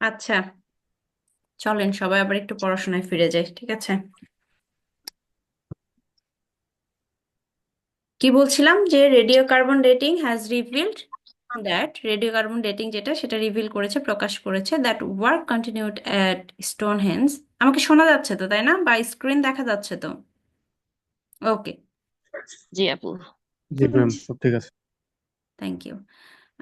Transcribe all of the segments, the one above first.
আচ্ছা, চলেন সবাই আবার একটু পড়াশোনায় ফিরে যাই, ঠিক আছে? কি বলছিলাম যে radio carbon dating has revealed that, radio carbon dating যেটা সেটা রিভিল করেছে, প্রকাশ করেছে that work continued at Stonehenge. আমাকে শোনা যাচ্ছে তো, তাই না? বা স্ক্রিন দেখা যাচ্ছে তো? ওকে। জি আপু। জি ম্যাম, সব ঠিক আছে। Thank you.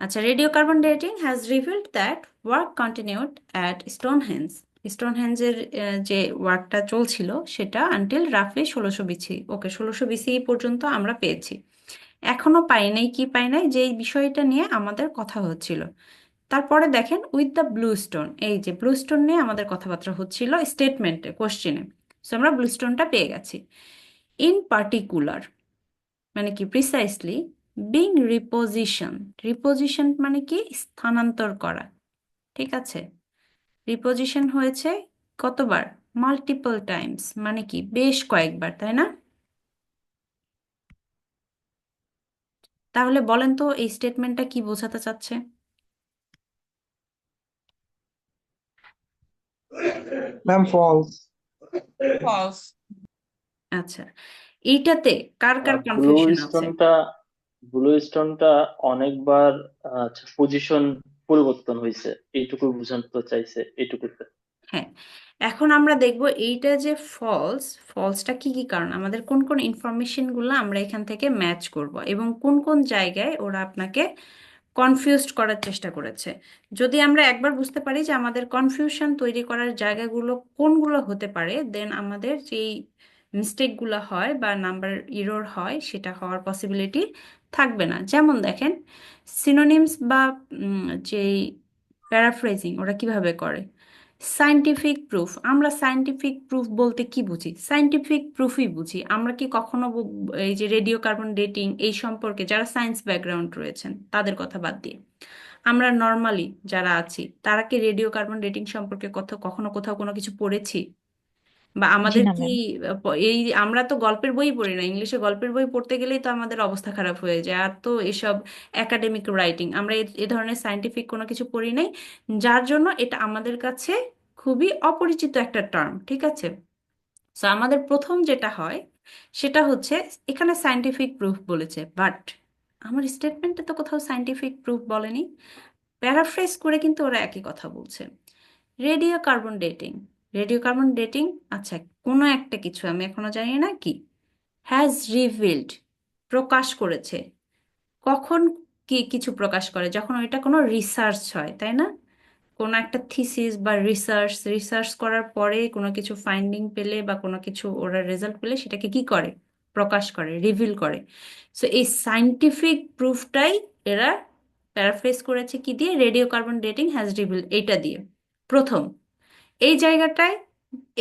আচ্ছা, radio carbon dating has revealed that work continued at Stonehenge. স্টোনহেঞ্জের যে ওয়ার্কটা চলছিল সেটা আনটিল রাফলি 1600 BC। ওকে, 1600 BC পর্যন্ত আমরা পেয়েছি। এখনো পাই নাই, কি পাই নাই, যে এই বিষয়টা নিয়ে আমাদের কথা হচ্ছিল। তারপরে দেখেন উইথ দ্য ব্লু স্টোন, এই যে ব্লু স্টোন নিয়ে আমাদের কথাবার্তা হচ্ছিল স্টেটমেন্টে, কোশ্চেনে। সো আমরা ব্লু স্টোনটা পেয়ে গেছি। ইন পার্টিকুলার মানে কি, প্রিসাইসলি, বিং রিপোজিশন। রিপোজিশন মানে কি, স্থানান্তর করা। ঠিক আছে, রিপোজিশন হয়েছে কতবার? মাল্টিপল টাইমস, মানে কি বেশ কয়েকবার, তাই না? তাহলে বলেন তো এই স্টেটমেন্টটা কি বোঝাতে চাচ্ছে? Ma'am false. ফলস। আচ্ছা, এইটাতে কার কার ব্লু কনফিউশন আছে? স্টোনটা ব্লু স্টোনটা অনেকবার পজিশন পরিবর্তন হয়েছে, এইটুকু বোঝাতে চাইছে, এইটুকুতে। হ্যাঁ, এখন আমরা দেখব এইটা যে ফলস, ফলসটা কি কি কারণ, আমাদের কোন কোন ইনফরমেশন গুলো আমরা এখান থেকে ম্যাচ করব, এবং কোন কোন জায়গায় ওরা আপনাকে কনফিউজড করার চেষ্টা করেছে। যদি আমরা একবার বুঝতে পারি যে আমাদের কনফিউশন তৈরি করার জায়গাগুলো কোনগুলো হতে পারে, দেন আমাদের যেই মিস্টেকগুলো হয় বা নাম্বার ইরর হয় সেটা হওয়ার পসিবিলিটি থাকবে না। যেমন দেখেন, সিনোনিমস বা যেই প্যারাফ্রেজিং ওরা কিভাবে করে। সায়েন্টিফিক প্রুফ, আমরা সায়েন্টিফিক প্রুফ বলতে কি বুঝি? সায়েন্টিফিক প্রুফই বুঝি। আমরা কি কখনো এই যে রেডিও কার্বন ডেটিং এই সম্পর্কে, যারা সায়েন্স ব্যাকগ্রাউন্ড রয়েছেন তাদের কথা বাদ দিয়ে আমরা নর্মালি যারা আছি, তারা কি রেডিও কার্বন ডেটিং সম্পর্কে কখনো কোথাও কোনো কিছু পড়েছি? বা জি আমাদের না কি ম্যাম। এই আমরা তো গল্পের বই পড়ি না, ইংলিশে গল্পের বই পড়তে গেলেই তো আমাদের অবস্থা খারাপ হয়ে যায়। আর তো এসব একাডেমিক রাইটিং, আমরা এ ধরনের সায়েন্টিফিক কোনো কিছু পড়ি নাই, যার জন্য এটা আমাদের কাছে খুবই অপরিচিত একটা টার্ম। ঠিক আছে, সো আমাদের প্রথম যেটা হয় সেটা হচ্ছে, এখানে সায়েন্টিফিক প্রুফ বলেছে, বাট আমার স্টেটমেন্টে তো কোথাও সায়েন্টিফিক প্রুফ বলেনি। প্যারাফ্রেজ করে কিন্তু ওরা একই কথা বলছে। Radio carbon dating, radio carbon dating, আচ্ছা, কোনো একটা কিছু আমি এখনো জানি না কি, হ্যাজ রিভিলড, প্রকাশ করেছে। কখন কি কিছু প্রকাশ করে? যখন ওইটা কোনো রিসার্চ হয়, তাই না? কোনো একটা থিসিস বা রিসার্চ, রিসার্চ করার পরে কোনো কিছু ফাইন্ডিং পেলে বা কোনো কিছু ওরা রেজাল্ট পেলে সেটাকে কি করে? প্রকাশ করে, রিভিল করে। সো এই সায়েন্টিফিক প্রুফটাই এরা প্যারাফ্রেজ করেছে কি দিয়ে? Radio carbon dating has reveal, এইটা দিয়ে। প্রথম এই জায়গাটায়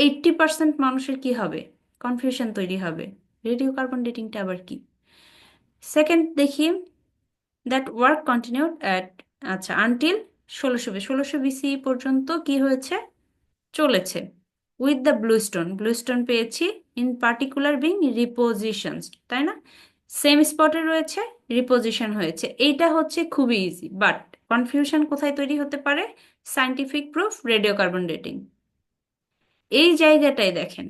80% মানুষের কি হবে? কনফিউশন তৈরি হবে, রেডিও কার্বন ডেটিংটা আবার কি। সেকেন্ড দেখি, দ্যাট ওয়ার্ক কন্টিনিউড অ্যাট, আচ্ছা, আনটিল 1600 BC পর্যন্ত কি হয়েছে? চলেছে। With the blue stone, blue stone পেয়েছি। ইন পার্টিকুলার বিং রিপোজিশনস, তাই না? সেম স্পটে রয়েছে, রিপোজিশন হয়েছে। এইটা হচ্ছে খুবই ইজি, বাট কনফিউশন কোথায় তৈরি হতে পারে? Scientific proof, radio carbon dating, এই জায়গাটায় দেখেন।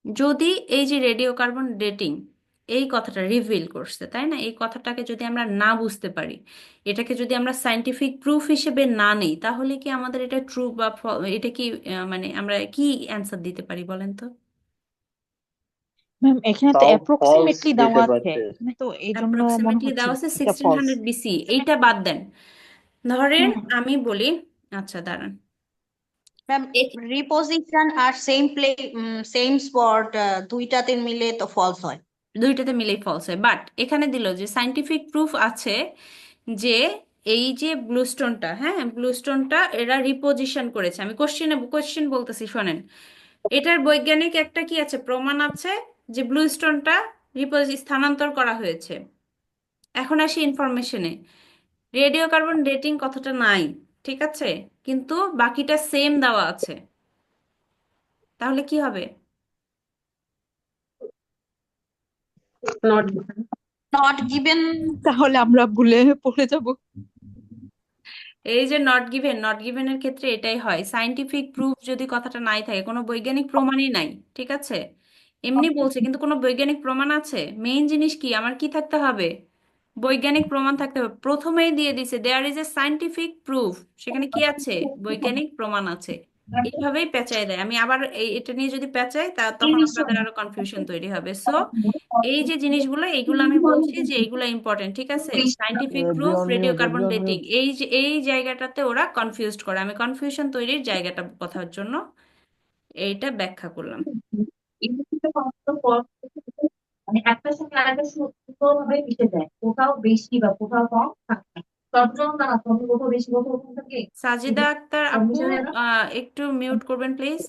যদি এই যে রেডিও কার্বন ডেটিং এই কথাটা রিভিল করছে, তাই না, এই কথাটাকে যদি আমরা না বুঝতে পারি, এটাকে যদি আমরা সায়েন্টিফিক প্রুফ হিসেবে না নেই, তাহলে কি আমাদের এটা ট্রু বা এটা কি মানে আমরা কি অ্যান্সার দিতে পারি বলেন তো? ম্যাম এখানে তো তাও ফলস অ্যাপ্রক্সিমেটলি দেওয়া দিতে আছে, পারতে। এখানে তো এই জন্য মনে অ্যাপ্রক্সিমেটলি হচ্ছে দেওয়া আছে এটা ফলস। 1600 BC, এইটা বাদ দেন। ধরেন হুম। আমি বলি, আচ্ছা দাঁড়ান, ম্যাম, রিপোজিশন আর সেম প্লে, সেম স্পট, দুইটাতে মিলে তো ফলস হয়। দুইটাতে মিলেই ফলস হয়, বাট এখানে দিল যে সায়েন্টিফিক প্রুফ আছে যে এই যে ব্লুস্টোনটা, হ্যাঁ, ব্লুস্টোনটা এরা রিপোজিশন করেছে। আমি কোশ্চেন বলতেছি, শোনেন। এটার বৈজ্ঞানিক একটা কি আছে, প্রমাণ আছে যে ব্লুস্টোনটা স্থানান্তর করা হয়েছে। এখন আসি ইনফরমেশনে, রেডিও কার্বন ডেটিং কথাটা নাই, ঠিক আছে, কিন্তু বাকিটা সেম দেওয়া আছে। তাহলে কি হবে? Not. not given. তাহলে আমরা ভুলে পড়ে যাব। এই যে নট গিভেনের ক্ষেত্রে এটাই হয়, সাইন্টিফিক প্রুফ যদি কথাটা নাই থাকে, কোনো বৈজ্ঞানিক প্রমাণই নাই, ঠিক আছে, এমনি বলছে কিন্তু কোনো বৈজ্ঞানিক প্রমাণ আছে, মেইন জিনিস কি আমার কি থাকতে হবে, বৈজ্ঞানিক প্রমাণ থাকতে হবে, প্রথমেই দিয়ে দিছে there is a scientific proof, সেখানে কি আছে, বৈজ্ঞানিক প্রমাণ আছে, এইভাবেই পেঁচায় দেয়। আমি আবার এটা নিয়ে যদি পেঁচাই তখন আপনাদের আরো কনফিউশন তৈরি হবে। সো এই যে জিনিসগুলো, এইগুলো আমি বলছি যে এইগুলো ইম্পর্টেন্ট, ঠিক আছে, scientific proof, everyone radio mute, carbon everyone dating, mute. এই জায়গাটাতে ওরা কনফিউজড করে, আমি কনফিউশন তৈরির জায়গাটা কথার জন্য এইটা ব্যাখ্যা করলাম। ইউনিভার্সিটিতে পড়াশোনার পর থেকে মানে একটা সময় আগে সুন্দরভাবে মিশে যায়, কোথাও বেশি বা কোথাও কম থাকে না। সর্বজন না তবে কোথাও বেশি কোথাও কম থাকে, সাজিদা কিন্তু আক্তার সব আপু, মিশে যায় না। একটু মিউট করবেন প্লিজ,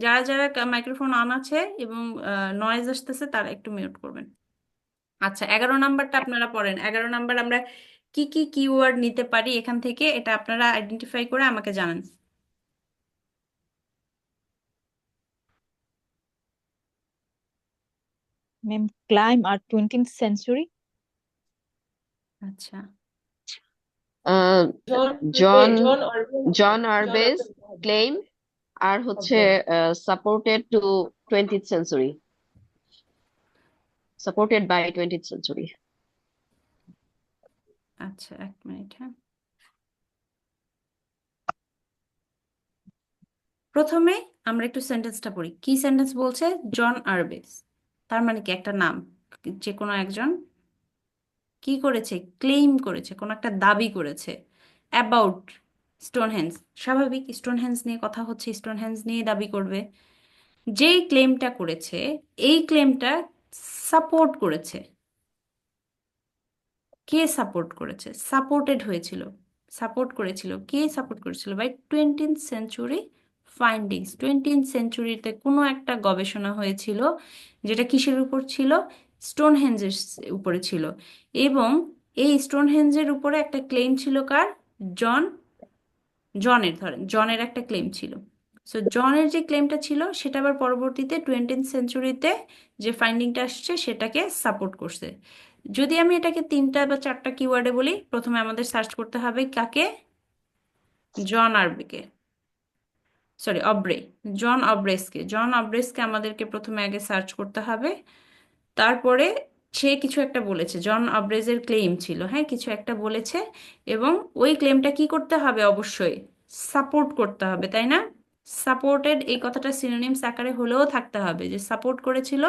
যারা যারা মাইক্রোফোন অন আছে এবং নয়েজ আসতেছে তারা একটু মিউট করবেন। আচ্ছা, 11 নাম্বারটা আপনারা পড়েন। 11 নাম্বার আমরা কি কি কিওয়ার্ড নিতে পারি এখান থেকে, এটা আপনারা আইডেন্টিফাই করে আমাকে জানান। ম্যাম ক্লাইম আর 20th সেঞ্চুরি। আচ্ছা, আহ, জন জন জন জন আরবেজ ক্লেইম আর হচ্ছে supported to 20th century, supported by 20th century. আচ্ছা, এক মিনিট, হ্যাঁ। প্রথমে আমরা একটু সেন্টেন্সটা পড়ি, কি সেন্টেন্স বলছে, জন আরবেস, তার মানে কি একটা নাম, যে কোনো একজন কি করেছে, ক্লেইম করেছে, কোনো একটা দাবি করেছে অ্যাবাউট স্টোনহেঞ্জ, স্বাভাবিক, স্টোনহেঞ্জ নিয়ে কথা হচ্ছে, স্টোনহেঞ্জ নিয়ে দাবি করবে, যেই ক্লেমটা করেছে এই ক্লেমটা সাপোর্ট করেছে, কে সাপোর্ট করেছে, সাপোর্টেড হয়েছিল, সাপোর্ট করেছিল, কে সাপোর্ট করেছিল, by 20th century findings, 20th সেঞ্চুরিতে কোনো একটা গবেষণা হয়েছিল যেটা কিসের উপর ছিল, স্টোনহেঞ্জের উপরে ছিল, এবং এই স্টোনহেঞ্জের উপরে একটা ক্লেম ছিল কার, জন, জনের, ধরেন জনের একটা ক্লেম ছিল। সো জনের যে ক্লেমটা ছিল সেটা আবার পরবর্তীতে 20th সেঞ্চুরিতে যে ফাইন্ডিংটা আসছে সেটাকে সাপোর্ট করছে। যদি আমি এটাকে 3টা বা 4টা কিওয়ার্ডে বলি, প্রথমে আমাদের সার্চ করতে হবে কাকে, জন আরবিকে, সরি অব্রে, জন অব্রেসকে আমাদেরকে প্রথমে আগে সার্চ করতে হবে। তারপরে সে কিছু একটা বলেছে, জন অব্রেজের ক্লেম ছিল, হ্যাঁ কিছু একটা বলেছে, এবং ওই ক্লেমটা কি করতে হবে, অবশ্যই সাপোর্ট করতে হবে, তাই না, সাপোর্টেড এই কথাটা সিনোনিমস আকারে হলেও থাকতে হবে, যে সাপোর্ট করেছিল,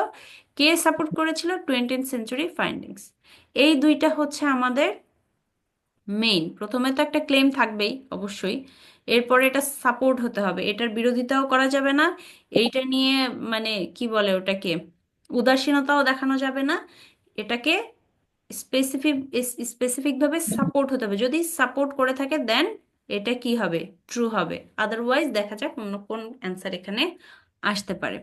কে সাপোর্ট করেছিল, 20th সেঞ্চুরি ফাইন্ডিংস। এই দুইটা হচ্ছে আমাদের মেইন, প্রথমে তো একটা ক্লেম থাকবেই অবশ্যই, এরপরে এটা সাপোর্ট হতে হবে, এটার বিরোধিতাও করা যাবে না, এইটা নিয়ে মানে কি বলে ওটাকে, উদাসীনতাও দেখানো যাবে না, এটাকে স্পেসিফিক স্পেসিফিক ভাবে সাপোর্ট হতে হবে, যদি সাপোর্ট করে থাকে দেন এটা কি হবে, ট্রু হবে, আদারওয়াইজ দেখা যাক অন্য কোন অ্যান্সার এখানে আসতে পারে।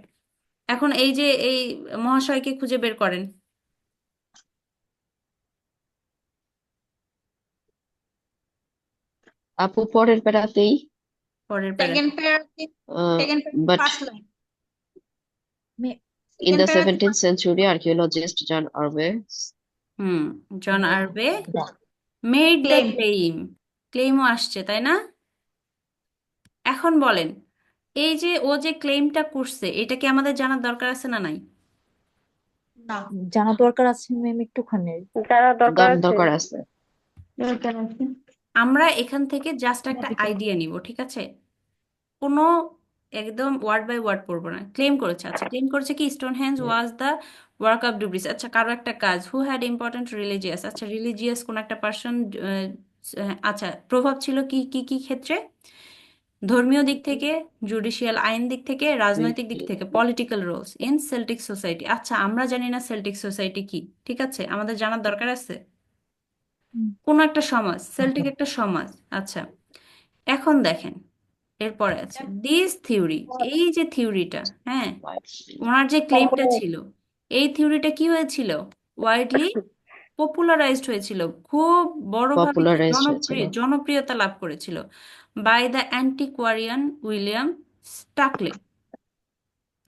এখন এই যে এই মহাশয়কে খুঁজে বের করেন, আপু পরের প্যারাতেই, পরের Second প্যারাতে, pair, second pair, but first line. In Second the pair, 17th century archaeologist John Arve হুম, জন আরবে মেড দ্য claim. ক্লেমও আসছে, তাই না। এখন বলেন, এই যে ও যে ক্লেমটা করছে এটা কি আমাদের জানার দরকার আছে না নাই, না, জানা দরকার আছে ম্যাম একটুখানি। তারা দরকার আছে। দরকার আছে। দরকার আছে। আমরা এখান থেকে জাস্ট একটা আইডিয়া নিব, ঠিক আছে, কোনো একদম ওয়ার্ড বাই ওয়ার্ড পড়বো না। ক্লেম করেছে, আচ্ছা ক্লেম করেছে কি, Stonehenge was the work of debris, আচ্ছা কারো একটা কাজ, হু হ্যাড ইম্পর্টেন্ট রিলিজিয়াস, আচ্ছা রিলিজিয়াস কোন একটা পার্সন, আচ্ছা প্রভাব ছিল কি কি কি ক্ষেত্রে, ধর্মীয় দিক থেকে, জুডিশিয়াল আইন দিক থেকে, রাজনৈতিক দিক থেকে, political roles in Celtic society. আচ্ছা আমরা জানি না সেল্টিক সোসাইটি কি, ঠিক আছে, আমাদের জানার দরকার আছে, কোন একটা সমাজ, সেল্টিক একটা সমাজ, আচ্ছা। এখন দেখেন এরপরে আছে দিস থিওরি, এই যে থিওরিটা, হ্যাঁ ওনার যে ক্লেমটা ছিল, এই থিওরিটা কি হয়েছিল, ওয়াইডলি পপুলারাইজড হয়েছিল, খুব বড়ভাবে কি পপুলারাইজড হয়েছিল জনপ্রিয়তা লাভ করেছিল, বাই দ্য অ্যান্টিকোয়ারিয়ান উইলিয়াম স্টাকলে।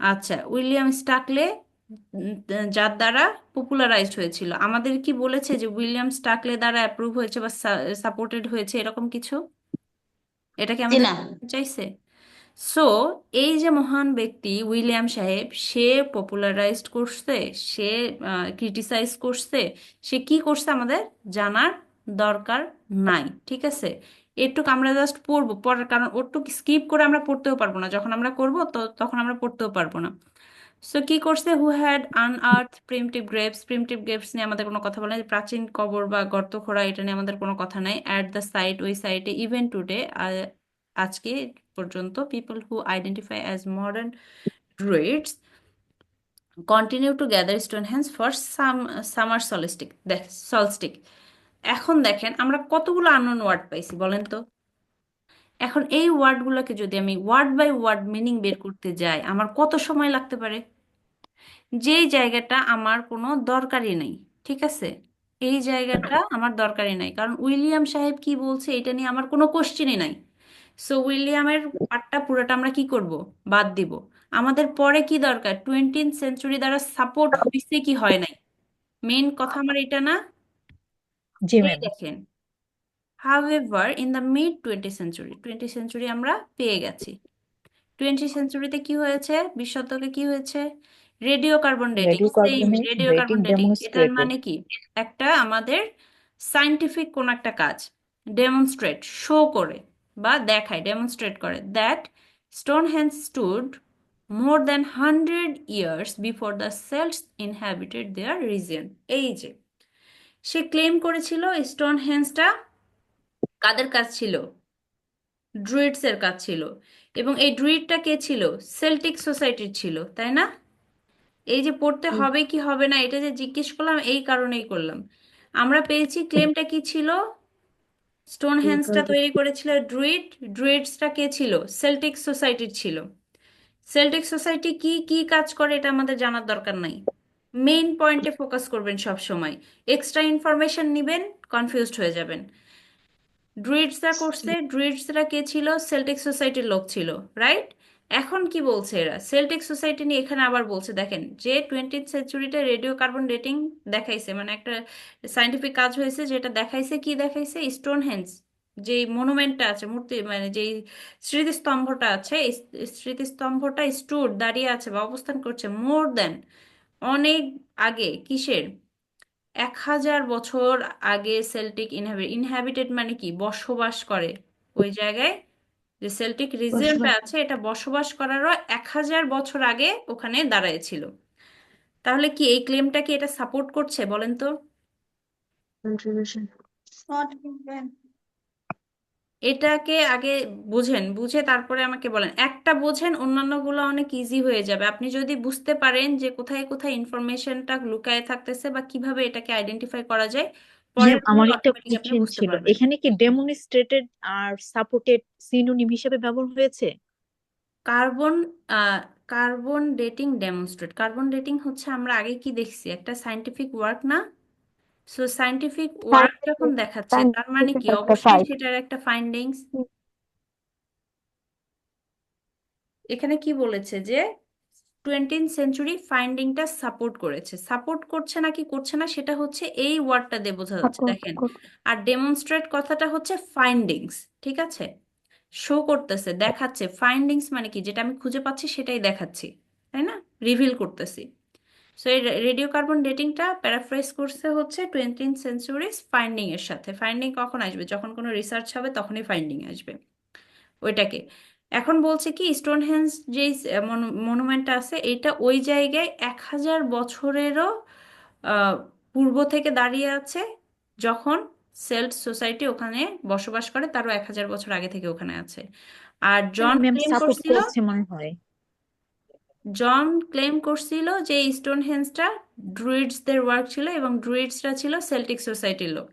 আচ্ছা উইলিয়াম স্টাকলে যার দ্বারা পপুলারাইজড হয়েছিল। আমাদের কি বলেছে যে উইলিয়াম স্টাকলে দ্বারা অ্যাপ্রুভ হয়েছে বা সাপোর্টেড হয়েছে এরকম কিছু? এটা কি জি আমাদের না। জানতে চাইছে? সো এই যে মহান ব্যক্তি উইলিয়াম সাহেব, সে পপুলারাইজড করছে, সে ক্রিটিসাইজ করছে, সে কি করছে আমাদের জানার দরকার নাই, ঠিক আছে? এটুকু আমরা জাস্ট পড়বো, পড়ার কারণ ওটুকু স্কিপ করে আমরা পড়তেও পারবো না, যখন আমরা করব তো তখন আমরা পড়তেও পারবো না। সো কি করছে, হু হ্যাড আনআর্থ প্রিমিটিভ গ্রেভস নিয়ে আমাদের কোনো কথা বলে নাই, প্রাচীন কবর বা গর্ত খোঁড়া এটা নিয়ে আমাদের কোনো কথা নাই। অ্যাট দ্য সাইট, ওই সাইটে, ইভেন টুডে, আজকে পর্যন্ত, people who identify as modern druids continue to gather Stonehenge for summer solstice. এখন দেখেন আমরা কতগুলো আননোন ওয়ার্ড পাইছি বলেন তো। এখন এই ওয়ার্ডগুলোকে যদি আমি ওয়ার্ড বাই ওয়ার্ড মিনিং বের করতে যাই, আমার কত সময় লাগতে পারে? যেই জায়গাটা আমার কোনো দরকারই নাই, ঠিক আছে, এই জায়গাটা আমার দরকারই নাই, কারণ উইলিয়াম সাহেব কি বলছে এটা নিয়ে আমার কোনো কোশ্চেনই নাই। সো উইলিয়ামের পার্টটা পুরোটা আমরা কি করব, বাদ দিব। আমাদের পরে কি দরকার, 20th সেঞ্চুরি দ্বারা সাপোর্ট হয়েছে কি হয় নাই, মেইন কথা আমার এটা না। জি এই ম্যাম। দেখেন, however in the mid twenty century আমরা পেয়ে গেছি। 20th সেঞ্চুরিতে কি হয়েছে, 20 শতকে কি হয়েছে, radio carbon dating. Radio same কার্বনের রেডিও ডেটিং কার্বন ডেটিং, এটার ডেমনস্ট্রেটেড। মানে কি, একটা আমাদের সায়েন্টিফিক কোন একটা কাজ ডেমনস্ট্রেট, শো করে বা দেখায়, ডেমনস্ট্রেট করে that Stonehenge stood more than 100 years before the Celts inhabited their region. এই যে সে ক্লেম করেছিল স্টোনহেঞ্জটা কাদের কাজ ছিল, ড্রুইডস এর কাজ ছিল। এবং এই ড্রুইডটা কে ছিল, সেল্টিক সোসাইটির ছিল, তাই না? এই যে পড়তে হবে কি হবে না এটা যে জিজ্ঞেস করলাম এই কারণেই করলাম। আমরা পেয়েছি ক্লেমটা কি ছিল, স্টোনহেঞ্জটা তৈরি করেছিল ড্রুইডসটা কে ছিল, সেল্টিক সোসাইটির ছিল। সেল্টিক সোসাইটি কি কি কাজ করে এটা আমাদের জানার দরকার নাই, মেইন পয়েন্টে ফোকাস করবেন সব সময়। এক্সট্রা ইনফরমেশন নিবেন, কনফিউজড হয়ে যাবেন। ড্রুইডসরা করছে, ড্রুইডসরা কে ছিল, সেল্টিক সোসাইটির লোক ছিল, রাইট? এখন কি বলছে এরা, সেল্টিক সোসাইটি নিয়ে এখানে আবার বলছে, দেখেন যে 20th সেঞ্চুরিতে রেডিও কার্বন ডেটিং দেখাইছে, মানে একটা সাইন্টিফিক কাজ হয়েছে যেটা দেখাইছে, কি দেখাইছে, স্টোনহেঞ্জ যেই মনুমেন্টটা আছে, মূর্তি মানে যেই স্মৃতিস্তম্ভটা আছে, এই স্মৃতিস্তম্ভটা দাঁড়িয়ে আছে বা অবস্থান করছে মোর দেন, অনেক আগে, কিসের, 1000 বছর আগে সেল্টিক ইনহ্যাবিটেড মানে কি, বসবাস করে ওই জায়গায়, যে সেল্টিক রিজিয়নটা আছে এটা বসবাস করারও 1000 বছর আগে ওখানে দাঁড়ায়ছিল। তাহলে কি এই ক্লেমটা কি এটা সাপোর্ট করছে বলেন তো? Not given. এটাকে আগে বুঝেন, বুঝে তারপরে আমাকে বলেন, একটা বোঝেন অন্যান্যগুলো অনেক ইজি হয়ে যাবে। আপনি যদি বুঝতে পারেন যে কোথায় কোথায় ইনফরমেশনটা লুকায়ে থাকতেছে বা কিভাবে এটাকে আইডেন্টিফাই করা যায়, ম্যাম পরের গুলো আমার একটা অটোমেটিক আপনি কোশ্চেন বুঝতে ছিল, পারবেন। এখানে কি ডেমনস্ট্রেটেড আর সাপোর্টেড সিনোনিম হিসেবে ব্যবহার হয়েছে? Carbon carbon dating demonstrate, carbon dating হচ্ছে আমরা আগে কি দেখছি, একটা সায়েন্টিফিক ওয়ার্ক না? সো সায়েন্টিফিক ওয়ার্ক যখন দেখাচ্ছে তার মানে কি, অবশ্যই সেটার একটা ফাইন্ডিংস। এখানে কি বলেছে যে 20th সেঞ্চুরি ফাইন্ডিংটা সাপোর্ট করেছে, সাপোর্ট করছে নাকি করছে না সেটা হচ্ছে এই ওয়ার্ডটা দিয়ে বোঝা যাচ্ছে, দেখেন। আর ডেমনস্ট্রেট কথাটা হচ্ছে ফাইন্ডিংস, ঠিক আছে, শো করতেছে, দেখাচ্ছে। ফাইন্ডিংস মানে কি, যেটা আমি খুঁজে পাচ্ছি সেটাই দেখাচ্ছি, তাই না, রিভিল করতেছি। সো এই রেডিও কার্বন ডেটিংটা প্যারাফ্রেজ করছে হচ্ছে 20th সেঞ্চুরিজ ফাইন্ডিং এর সাথে। ফাইন্ডিং কখন আসবে, যখন কোনো রিসার্চ হবে তখনই ফাইন্ডিং আসবে ওইটাকে। এখন বলছে কি, স্টোনহেঞ্জ যে মনুমেন্টটা আছে এটা ওই জায়গায় 1000 বছরেরও আহ, পূর্ব থেকে দাঁড়িয়ে আছে, যখন সেল্ট সোসাইটি ওখানে বসবাস করে তারও 1000 বছর আগে থেকে ওখানে আছে। আর ম্যাম সাপোর্ট করছে মনে হয়। জন ক্লেম করছিল যে স্টোনহেঞ্জটা ড্রুইডসদের ওয়ার্ক ছিল এবং ড্রুইডসরা ছিল সেল্টিক সোসাইটির লোক।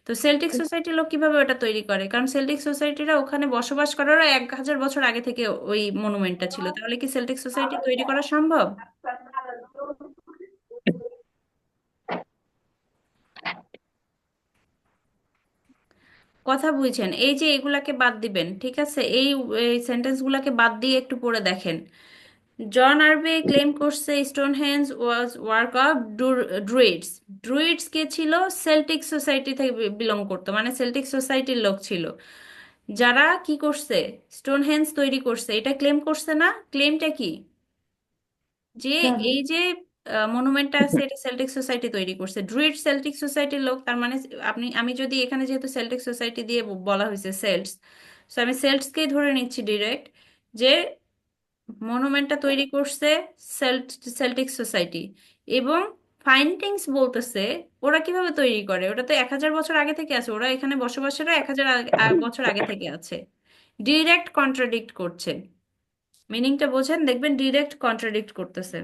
তো সেল্টিক সোসাইটির লোক কিভাবে ওটা তৈরি করে, কারণ সেল্টিক সোসাইটিরা ওখানে বসবাস করারও 1000 বছর আগে থেকে ওই মনুমেন্টটা ছিল, তাহলে কি সেল্টিক সোসাইটি তৈরি করা সম্ভব? কথা বুঝছেন? এই যে এগুলাকে বাদ দিবেন, ঠিক আছে, এই সেন্টেন্স গুলাকে বাদ দিয়ে একটু পড়ে দেখেন। জন আরবে ক্লেম করছে স্টোনহেঞ্জ ওয়াজ ওয়ার্ক অফ ড্রুইডস। ড্রুইডস কে ছিল? সেল্টিক সোসাইটি থেকে বিলং করতো, মানে সেল্টিক সোসাইটির লোক ছিল, যারা কি করছে, স্টোনহেঞ্জ তৈরি করছে। এটা ক্লেম করছে না? ক্লেমটা কি? যে এই যে মনুমেন্টটা আছে এটা সেল্টিক সোসাইটি তৈরি করছে। ড্রুইড সেল্টিক সোসাইটির লোক, তার মানে আমি যদি এখানে যেহেতু সেল্টিক সোসাইটি দিয়ে বলা হয়েছে সেল্টস, তো আমি সেল্টসকেই ধরে নিচ্ছি ডিরেক্ট, যে মনুমেন্টটা তৈরি করছে সেল্টিক সোসাইটি। এবং ফাইন্ডিংস বলতেছে ওরা কিভাবে তৈরি করে, ওটা তো 1000 বছর আগে থেকে আছে, ওরা এখানে বসবাসেরও 1000 বছর আগে থেকে আছে। ডিরেক্ট কন্ট্রাডিক্ট করছে। মিনিংটা বোঝেন, দেখবেন ডিরেক্ট কন্ট্রাডিক্ট করতেছে।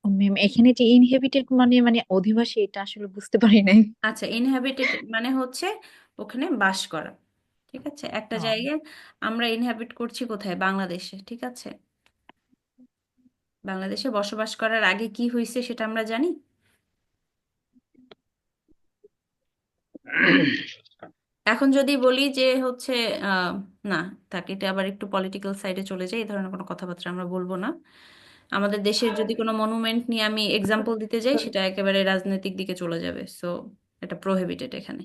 ম্যাম এখানে যে ইনহেবিটেড মানে মানে অধিবাসী, এটা আসলে বুঝতে পারি নাই। আচ্ছা, ইনহ্যাবিটেড মানে হচ্ছে ওখানে বাস করা। ঠিক আছে, একটা ও, জায়গায় আমরা ইনহ্যাবিট করছি কোথায়? বাংলাদেশে। ঠিক আছে, বাংলাদেশে বসবাস করার আগে কি হয়েছে সেটা আমরা জানি। এখন যদি বলি যে হচ্ছে আহ না, তাকে এটা আবার একটু পলিটিক্যাল সাইডে চলে যায়, এই ধরনের কোনো কথাবার্তা আমরা বলবো না। আমাদের দেশের যদি কোনো মনুমেন্ট নিয়ে আমি এক্সাম্পল দিতে যাই, সেটা একেবারে রাজনৈতিক দিকে চলে যাবে, সো এটা প্রহিবিটেড এখানে।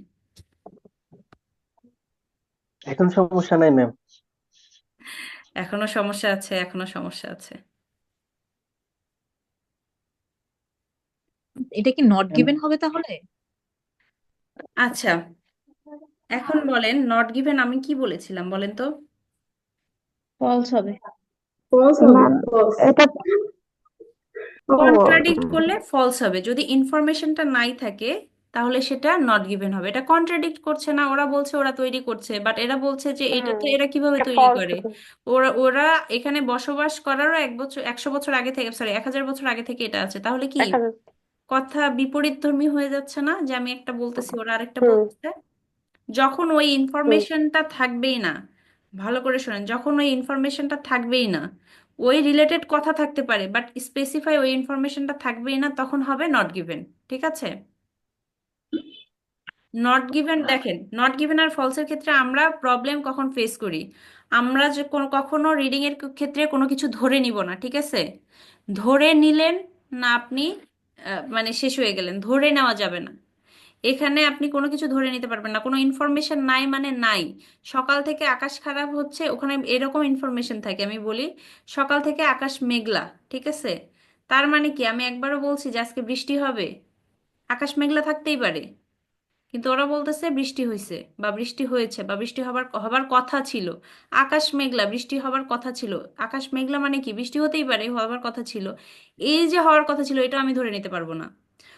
এখন সমস্যা নাই ম্যাম। এখনো সমস্যা আছে, এখনো সমস্যা আছে। এটা কি নট গিভেন হবে তাহলে? আচ্ছা, এখন বলেন নট গিভেন আমি কি বলেছিলাম বলেন তো? ফলস হবে। ম্যাম এটা ও কন্ট্রাডিক্ট করলে ফলস হবে। যদি ইনফরমেশনটা নাই থাকে তাহলে সেটা নট গিভেন হবে। এটা কন্ট্রাডিক্ট করছে না, ওরা বলছে ওরা তৈরি করছে, বাট এরা বলছে যে এটা তো এরা কিভাবে এটা তৈরি ফলস করে। হবে। ওরা ওরা এখানে বসবাস করারও 100 বছর আগে থেকে, সরি 1000 বছর আগে থেকে এটা আছে, তাহলে কি 1000। কথা বিপরীতধর্মী হয়ে যাচ্ছে না? যে আমি একটা বলতেছি ওরা আরেকটা হুম বলতেছে। যখন ওই হুম ইনফরমেশনটা থাকবেই না, ভালো করে শোনেন, যখন ওই ইনফরমেশনটা থাকবেই না, ওই রিলেটেড কথা থাকতে পারে বাট স্পেসিফাই ওই ইনফরমেশনটা থাকবেই না, তখন হবে নট গিভেন। ঠিক আছে, নট গিভেন দেখেন, নট গিভেন আর ফলসের ক্ষেত্রে আমরা প্রবলেম কখন ফেস করি? আমরা যে কখনো রিডিং এর ক্ষেত্রে কোনো কিছু ধরে নিব না। ঠিক আছে, ধরে নিলেন না আপনি মানে শেষ হয়ে গেলেন, ধরে নেওয়া যাবে না। এখানে আপনি কোনো কিছু ধরে নিতে পারবেন না, কোনো ইনফরমেশন নাই মানে নাই। সকাল থেকে আকাশ খারাপ হচ্ছে, ওখানে এরকম ইনফরমেশন থাকে, আমি বলি সকাল থেকে আকাশ মেঘলা। ঠিক আছে, তার মানে কি আমি একবারও বলছি যে আজকে বৃষ্টি হবে? আকাশ মেঘলা থাকতেই পারে, কিন্তু ওরা বলতেছে বৃষ্টি হয়েছে বা বৃষ্টি হয়েছে বা বৃষ্টি হবার হবার কথা ছিল। আকাশ মেঘলা, বৃষ্টি হবার কথা ছিল। আকাশ মেঘলা মানে কি বৃষ্টি হতেই পারে, হবার কথা ছিল। এই যে হওয়ার কথা ছিল এটা আমি ধরে নিতে পারবো না,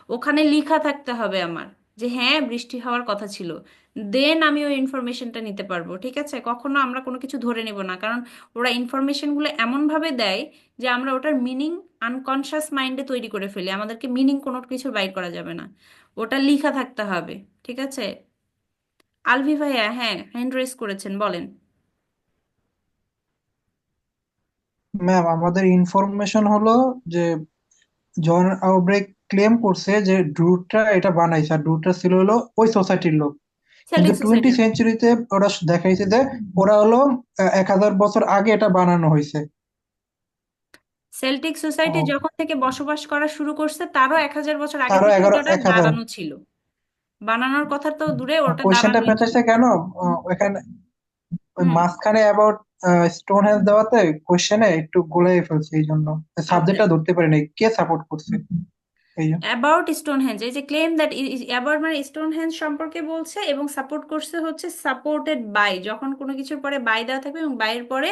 ওখানে লিখা থাকতে হবে আমার যে হ্যাঁ বৃষ্টি হওয়ার কথা ছিল, দেন আমি ওই ইনফরমেশনটা নিতে পারবো। ঠিক আছে, কখনো আমরা কোনো কিছু ধরে নেব না, কারণ ওরা ইনফরমেশনগুলো এমন ভাবে দেয় যে আমরা ওটার মিনিং আনকনশাস মাইন্ডে তৈরি করে ফেলি, আমাদেরকে মিনিং কোনো কিছু বাইর করা যাবে না, ওটা লিখা থাকতে হবে। ঠিক আছে, আলভি ভাইয়া হ্যাঁ হ্যান্ড রেজ করেছেন, বলেন। ম্যাম আমাদের ইনফরমেশন হলো যে জন আউব্রেক ক্লেম করছে যে ড্রুটটা এটা বানাইছে, আর ড্রুটটা ছিল হলো ওই সোসাইটির লোক। কিন্তু সেল্টিক 20 সোসাইটির। সেঞ্চুরিতে ওরা দেখাইছে যে ওরা হলো 1000 বছর আগে এটা বানানো হয়েছে। সেল্টিক সোসাইটি ও, যখন থেকে বসবাস করা শুরু করছে তারও 1000 বছর আগে তারও থেকে এগারো ওটা 1000। বানানো ছিল। বানানোর কথা তো দূরে, ওটা কোয়েশ্চেনটা বানানোই ছিল। পেঁচাইছে কেন? ওখানে ওই হুম। মাঝখানে অ্যাবাউট স্টোন হেঞ্জ দেওয়াতে কোয়েশ্চেনে একটু গোলাই ফেলছে, এই জন্য আচ্ছা, সাবজেক্টটা ধরতে পারিনি কে সাপোর্ট করছে এই জন্য। অ্যাবাউট স্টোনহেঞ্জ, এই যে ক্লেম দ্যাট অ্যাবাউট মানে স্টোনহেঞ্জ সম্পর্কে বলছে, এবং সাপোর্ট করছে হচ্ছে সাপোর্টেড বাই, যখন কোনো কিছুর পরে বাই দেওয়া থাকবে এবং বাইয়ের পরে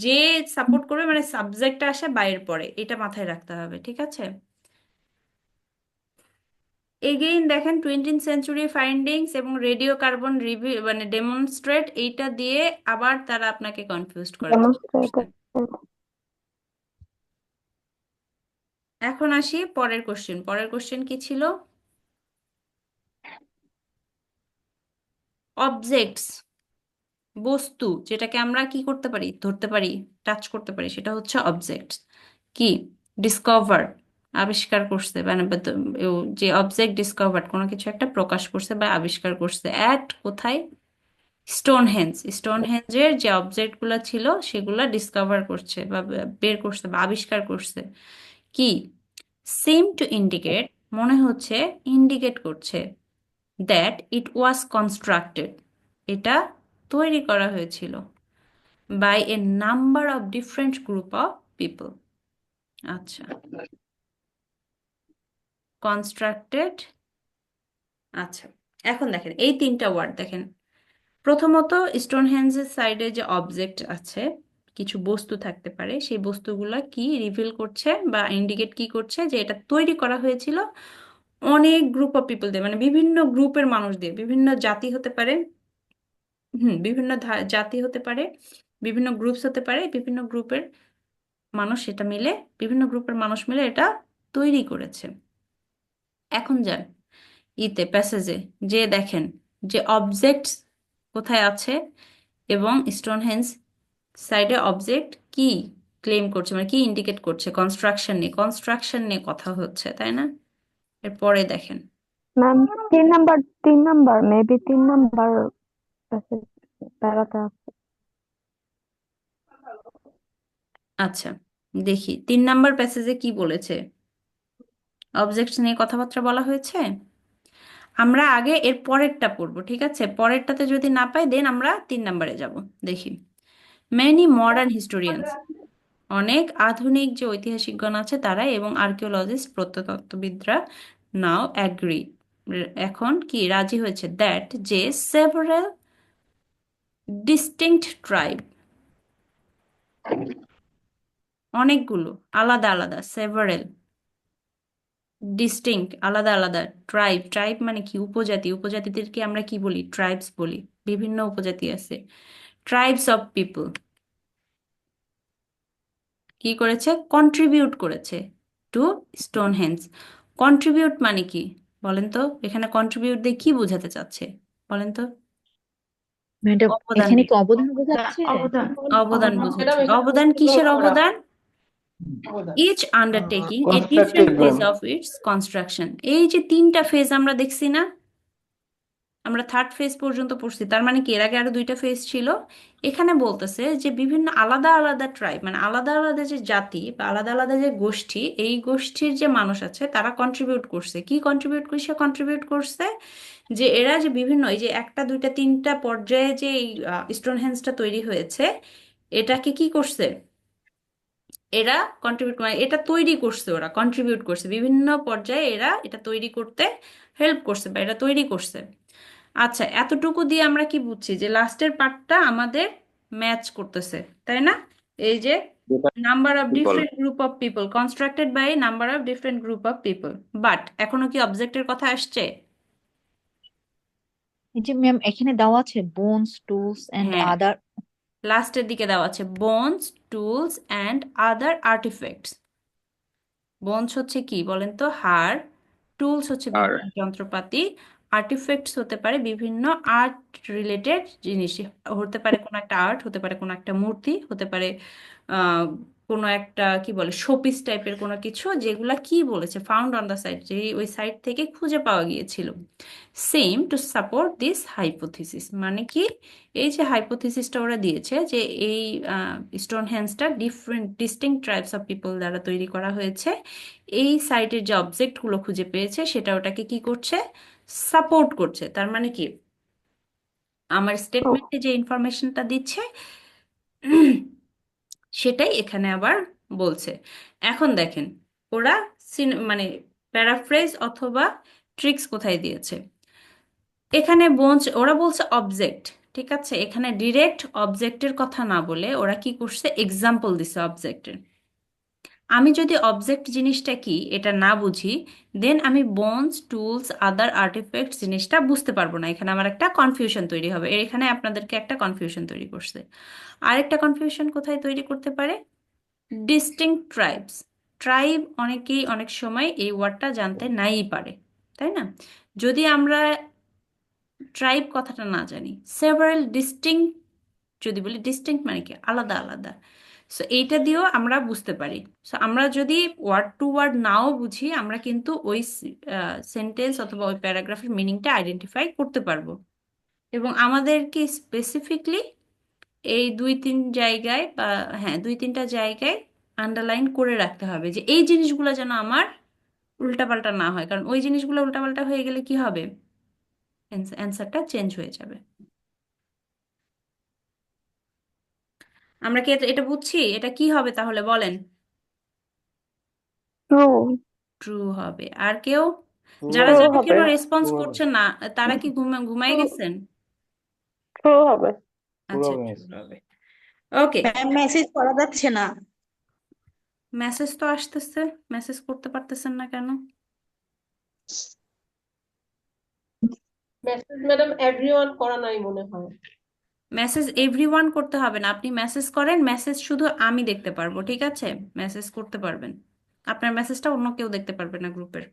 যে সাপোর্ট করবে মানে সাবজেক্টটা আসে বাইয়ের পরে, এটা মাথায় রাখতে হবে। ঠিক আছে, এগেইন দেখেন 20th সেঞ্চুরি ফাইন্ডিংস এবং রেডিও কার্বন রিভিউ মানে ডেমনস্ট্রেট, এইটা দিয়ে আবার তারা আপনাকে কনফিউজড করার চেষ্টা করছে। ডেমনস্ট্রেটেড। এখন আসি পরের কোশ্চেন, পরের কোশ্চেন কি ছিল? অবজেক্টস, বস্তু যেটাকে আমরা কি করতে পারি, ধরতে পারি, টাচ করতে পারি, সেটা হচ্ছে অবজেক্টস। কি ডিসকভার, আবিষ্কার করছে মানে যে অবজেক্ট ডিসকভার কোনো কিছু একটা প্রকাশ করছে বা আবিষ্কার করছে, অ্যাট কোথায়? স্টোনহেঞ্জের যে অবজেক্টগুলো ছিল সেগুলো ডিসকভার করছে বা বের করছে বা আবিষ্কার করছে কি সেম টু ইন্ডিকেট মনে হচ্ছে ইন্ডিকেট করছে দ্যাট ইট ওয়াজ কনস্ট্রাক্টেড এটা তৈরি করা হয়েছিল by a number of different group of people. আচ্ছা, কনস্ট্রাক্টেড। আচ্ছা, এখন দেখেন এই তিনটা ওয়ার্ড দেখেন। প্রথমত স্টোনহেঞ্জের সাইডে যে অবজেক্ট আছে, কিছু বস্তু থাকতে পারে, সেই বস্তুগুলা কি রিভিল করছে বা ইন্ডিকেট কি করছে যে এটা তৈরি করা হয়েছিল অনেক গ্রুপ অফ পিপল দিয়ে, মানে বিভিন্ন গ্রুপের মানুষ দিয়ে, বিভিন্ন জাতি হতে পারে, বিভিন্ন জাতি হতে পারে, বিভিন্ন গ্রুপস হতে পারে, বিভিন্ন গ্রুপের মানুষ সেটা মিলে, বিভিন্ন গ্রুপের মানুষ মিলে এটা তৈরি করেছে। এখন যান প্যাসেজে যে দেখেন যে অবজেক্টস কোথায় আছে এবং স্টোনহেঞ্জ সাইডে অবজেক্ট কি ক্লেম করছে, মানে কি ইন্ডিকেট করছে, কনস্ট্রাকশন নিয়ে কথা হচ্ছে, তাই না? এরপরে দেখেন ম্যাম 3 নাম্বার মেবি 3 নাম্বার প্যারাতে আছে। আচ্ছা, দেখি 3 নাম্বার প্যাসেজে কি বলেছে, অবজেক্টস নিয়ে কথাবার্তা বলা হয়েছে। আমরা আগে এর পরেরটা পড়বো, ঠিক আছে? পরেরটাতে যদি না পাই দেন আমরা 3 নাম্বারে যাব। দেখি মেনি মডার্ন হিস্টোরিয়ানস, অনেক আধুনিক যে ঐতিহাসিকগণ আছে তারা এবং আর্কিওলজিস্ট প্রত্নতত্ত্ববিদরা নাও অ্যাগ্রি, এখন কি রাজি হয়েছে দ্যাট যে সেভারাল ডিস্টিংক্ট ট্রাইব, অনেকগুলো আলাদা আলাদা, সেভারেল ডিস্টিংক্ট আলাদা আলাদা, ট্রাইব মানে কি উপজাতি, উপজাতিদেরকে আমরা কি বলি? ট্রাইবস বলি। বিভিন্ন উপজাতি আছে, ট্রাইবস অফ পিপল কি করেছে? কন্ট্রিবিউট করেছে টু স্টোনহেঞ্জ। কন্ট্রিবিউট মানে কি বলেন তো? এখানে কন্ট্রিবিউট দিয়ে কি বোঝাতে চাচ্ছে বলেন তো? ম্যাডাম অবদান এখানে দিয়ে, কি অবদান বোঝাচ্ছে? অবদান বোঝাচ্ছে। অবদান কিসের অবদান? Each undertaking a constructed different phase ma'am. Of its construction. এই যে 3টা ফেজ আমরা দেখছি না, আমরা থার্ড ফেজ পর্যন্ত পড়ছি, তার মানে কি এর আগে আরো 2টা ফেজ ছিল। এখানে বলতেছে যে বিভিন্ন আলাদা আলাদা ট্রাইব, মানে আলাদা আলাদা যে জাতি বা আলাদা আলাদা যে গোষ্ঠী, এই গোষ্ঠীর যে মানুষ আছে তারা কন্ট্রিবিউট করছে। কি কন্ট্রিবিউট করছে যে এরা যে বিভিন্ন এই যে 1টা 2টা 3টা পর্যায়ে যে এই স্টোনহেঞ্জটা তৈরি হয়েছে, এটাকে কি করছে? এরা কন্ট্রিবিউট, মানে এটা তৈরি করছে, ওরা কন্ট্রিবিউট করছে বিভিন্ন পর্যায়ে, এরা এটা তৈরি করতে হেল্প করছে বা এটা তৈরি করছে। আচ্ছা, এতটুকু দিয়ে আমরা কি বুঝছি? যে লাস্টের পার্টটা আমাদের ম্যাচ করতেছে, তাই না? এই যে number of different group of people constructed by number of different group of people, but এখনো কি অবজেক্টের কথা আসছে? এই যে ম্যাম এখানে দেওয়া আছে বোনস টুলস এন্ড হ্যাঁ, আদার। লাস্টের দিকে দেওয়া আছে bones tools and other artefacts. Bones হচ্ছে কি বলেন তো? হাড়। টুলস হচ্ছে বিভিন্ন যন্ত্রপাতি। আর্টিফ্যাক্টস হতে পারে বিভিন্ন আর্ট রিলেটেড জিনিস, হতে পারে কোনো একটা আর্ট, হতে পারে কোনো একটা মূর্তি, হতে পারে আহ কোনো একটা কি বলে শোপিস টাইপের কোনো কিছু, যেগুলা কি বলেছে ফাউন্ড অন দ্য সাইট, যে ওই সাইট থেকে খুঁজে পাওয়া গিয়েছিল। Same to support this hypothesis, মানে কি এই যে হাইপোথিসিসটা ওরা দিয়েছে যে এই স্টোনহেঞ্জটা different distinct tribes of people দ্বারা তৈরি করা হয়েছে, এই সাইটের যে অবজেক্টগুলো খুঁজে পেয়েছে সেটা ওটাকে কি করছে? সাপোর্ট করছে। তার মানে কি আমার স্টেটমেন্টে যে ইনফরমেশনটা দিচ্ছে সেটাই এখানে আবার বলছে। এখন দেখেন ওরা মানে প্যারাফ্রেজ অথবা ট্রিক্স কোথায় দিয়েছে। এখানে ওরা বলছে অবজেক্ট, ঠিক আছে? এখানে ডিরেক্ট অবজেক্টের কথা না বলে ওরা কি করছে? এক্সাম্পল দিছে অবজেক্টের। আমি যদি অবজেক্ট জিনিসটা কি এটা না বুঝি, দেন আমি বোনস টুলস আদার আর্টিফ্যাক্ট জিনিসটা বুঝতে পারবো না। এখানে আমার একটা কনফিউশন তৈরি হবে। এখানে আপনাদেরকে একটা কনফিউশন তৈরি করছে। আরেকটা কনফিউশন কোথায় তৈরি করতে পারে? Distinct tribes. ট্রাইব অনেকেই অনেক সময় এই ওয়ার্ডটা জানতে নাই পারে, তাই না? যদি আমরা ট্রাইব কথাটা না জানি, সেভারাল ডিস্টিংক্ট যদি বলি, ডিস্টিংক্ট মানে কি? আলাদা আলাদা। সো এইটা দিয়েও আমরা বুঝতে পারি। সো আমরা যদি ওয়ার্ড টু ওয়ার্ড নাও বুঝি, আমরা কিন্তু ওই সেন্টেন্স অথবা ওই প্যারাগ্রাফের মিনিংটা আইডেন্টিফাই করতে পারবো। এবং আমাদেরকে স্পেসিফিকলি এই দুই তিন জায়গায় বা হ্যাঁ দুই তিনটা জায়গায় আন্ডারলাইন করে রাখতে হবে যে এই জিনিসগুলো যেন আমার উল্টাপাল্টা না হয়, কারণ ওই জিনিসগুলো উল্টাপাল্টা হয়ে গেলে কি হবে, অ্যান্সারটা চেঞ্জ হয়ে যাবে। আমরা কি এটা এটা বুঝছি? এটা কি হবে তাহলে বলেন? True. ট্রু হবে। আর কেউ, যারা ম্যাম True যারা হবে। কেউ রেসপন্স ট্রু হবে। করছে না, তারা কি ঘুমাই True. গেছেন? True হবে। ট্রু আচ্ছা হবে ট্রু মিস। হবে। ওকে, ম্যাম মেসেজ করা যাচ্ছে না। মেসেজ তো আসতেছে, মেসেজ করতে পারতেছেন না কেন? মেসেজ ম্যাডাম এভরিওয়ান করা নাই মনে হয়। মেসেজ এভরিওয়ান করতে হবে না, আপনি মেসেজ করেন, মেসেজ শুধু আমি দেখতে পারবো, ঠিক আছে? মেসেজ করতে পারবেন, আপনার মেসেজটা অন্য কেউ দেখতে পারবে না গ্রুপের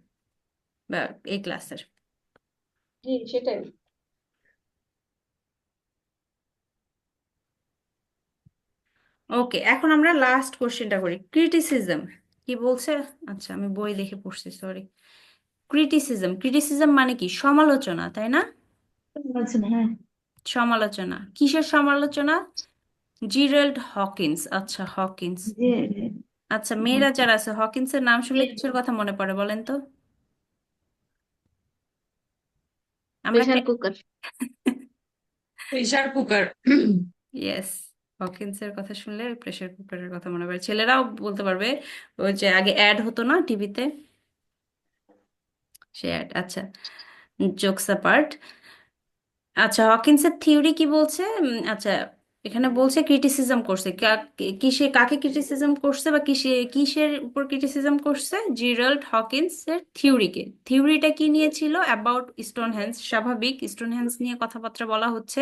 বা এই ক্লাসের। জি সেটাই। ওকে, এখন আমরা লাস্ট কোশ্চেনটা করি, ক্রিটিসিজম কি বলছে। আচ্ছা আমি বই দেখে পড়ছি, সরি। ক্রিটিসিজম, ক্রিটিসিজম মানে কি? সমালোচনা, তাই না? বলছেন হ্যাঁ। সমালোচনা, কিসের সমালোচনা? Gerald Hawkins. আচ্ছা হকিন্স। যে আচ্ছা মেয়েরা যারা আছে, হকিন্সের নাম শুনলে কিসের কথা মনে পড়ে বলেন তো? আমরা pressure cooker. Pressure cooker. Yes, হকিন্সের কথা শুনলে প্রেসার কুকারের কথা মনে পড়ে। ছেলেরাও বলতে পারবে, ওই যে আগে অ্যাড হতো না টিভিতে, সে অ্যাড। আচ্ছা, জোকস অ্যাপার্ট। আচ্ছা হকিন্সের থিওরি কি বলছে? আচ্ছা এখানে বলছে ক্রিটিসিজম করছে, কিসে কাকে ক্রিটিসিজম করছে বা কিসের উপর ক্রিটিসিজম করছে? জিরাল্ড হকিন্সের থিওরিকে। থিওরিটা কি নিয়েছিল? About Stonehenge. স্বাভাবিক, স্টোনহেঞ্জ নিয়ে কথাবার্তা বলা হচ্ছে,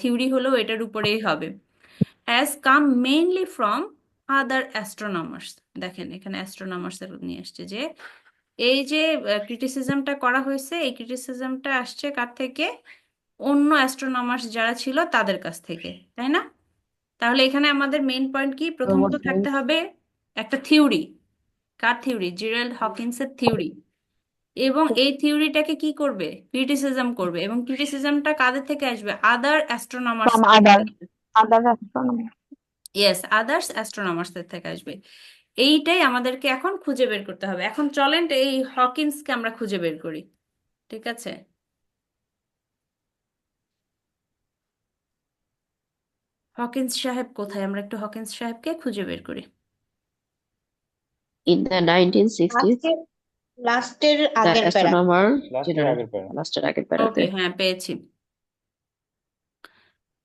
থিওরি হলো এটার উপরেই হবে। Has come mainly from other astronomers. দেখেন এখানে অ্যাস্ট্রোনমার্স এর নিয়ে আসছে যে এই যে ক্রিটিসিজমটা করা হয়েছে, এই ক্রিটিসিজমটা আসছে কার থেকে? অন্য অ্যাস্ট্রোনমার্স যারা ছিল তাদের কাছ থেকে, তাই না? তাহলে এখানে আমাদের মেইন পয়েন্ট কি? প্রথমত থাকতে হবে একটা থিওরি। কার থিওরি? জিরাল্ড হকিন্সের থিওরি। এবং এই থিওরিটাকে কি করবে? ক্রিটিসিজম করবে। এবং ক্রিটিসিজমটা কাদের থেকে আসবে? আদার অ্যাস্ট্রোনমার্স From থেকে other আসবে। other astronomer. ইয়েস, আদার্স অ্যাস্ট্রোনমার্স থেকে আসবে। এইটাই আমাদেরকে এখন খুঁজে বের করতে হবে। এখন চলেন এই হকিন্সকে আমরা খুঁজে বের করি, ঠিক আছে? হকিন্স সাহেব কোথায়? আমরা একটু হকিন্স সাহেবকে খুঁজে বের করি। In the 1960s, লাস্টের লাস্টের the আগের প্যারা। astronomer লাস্টের general আগের প্যারা। লাস্টের আগের প্যারাতে। ওকে হ্যাঁ পেয়েছি।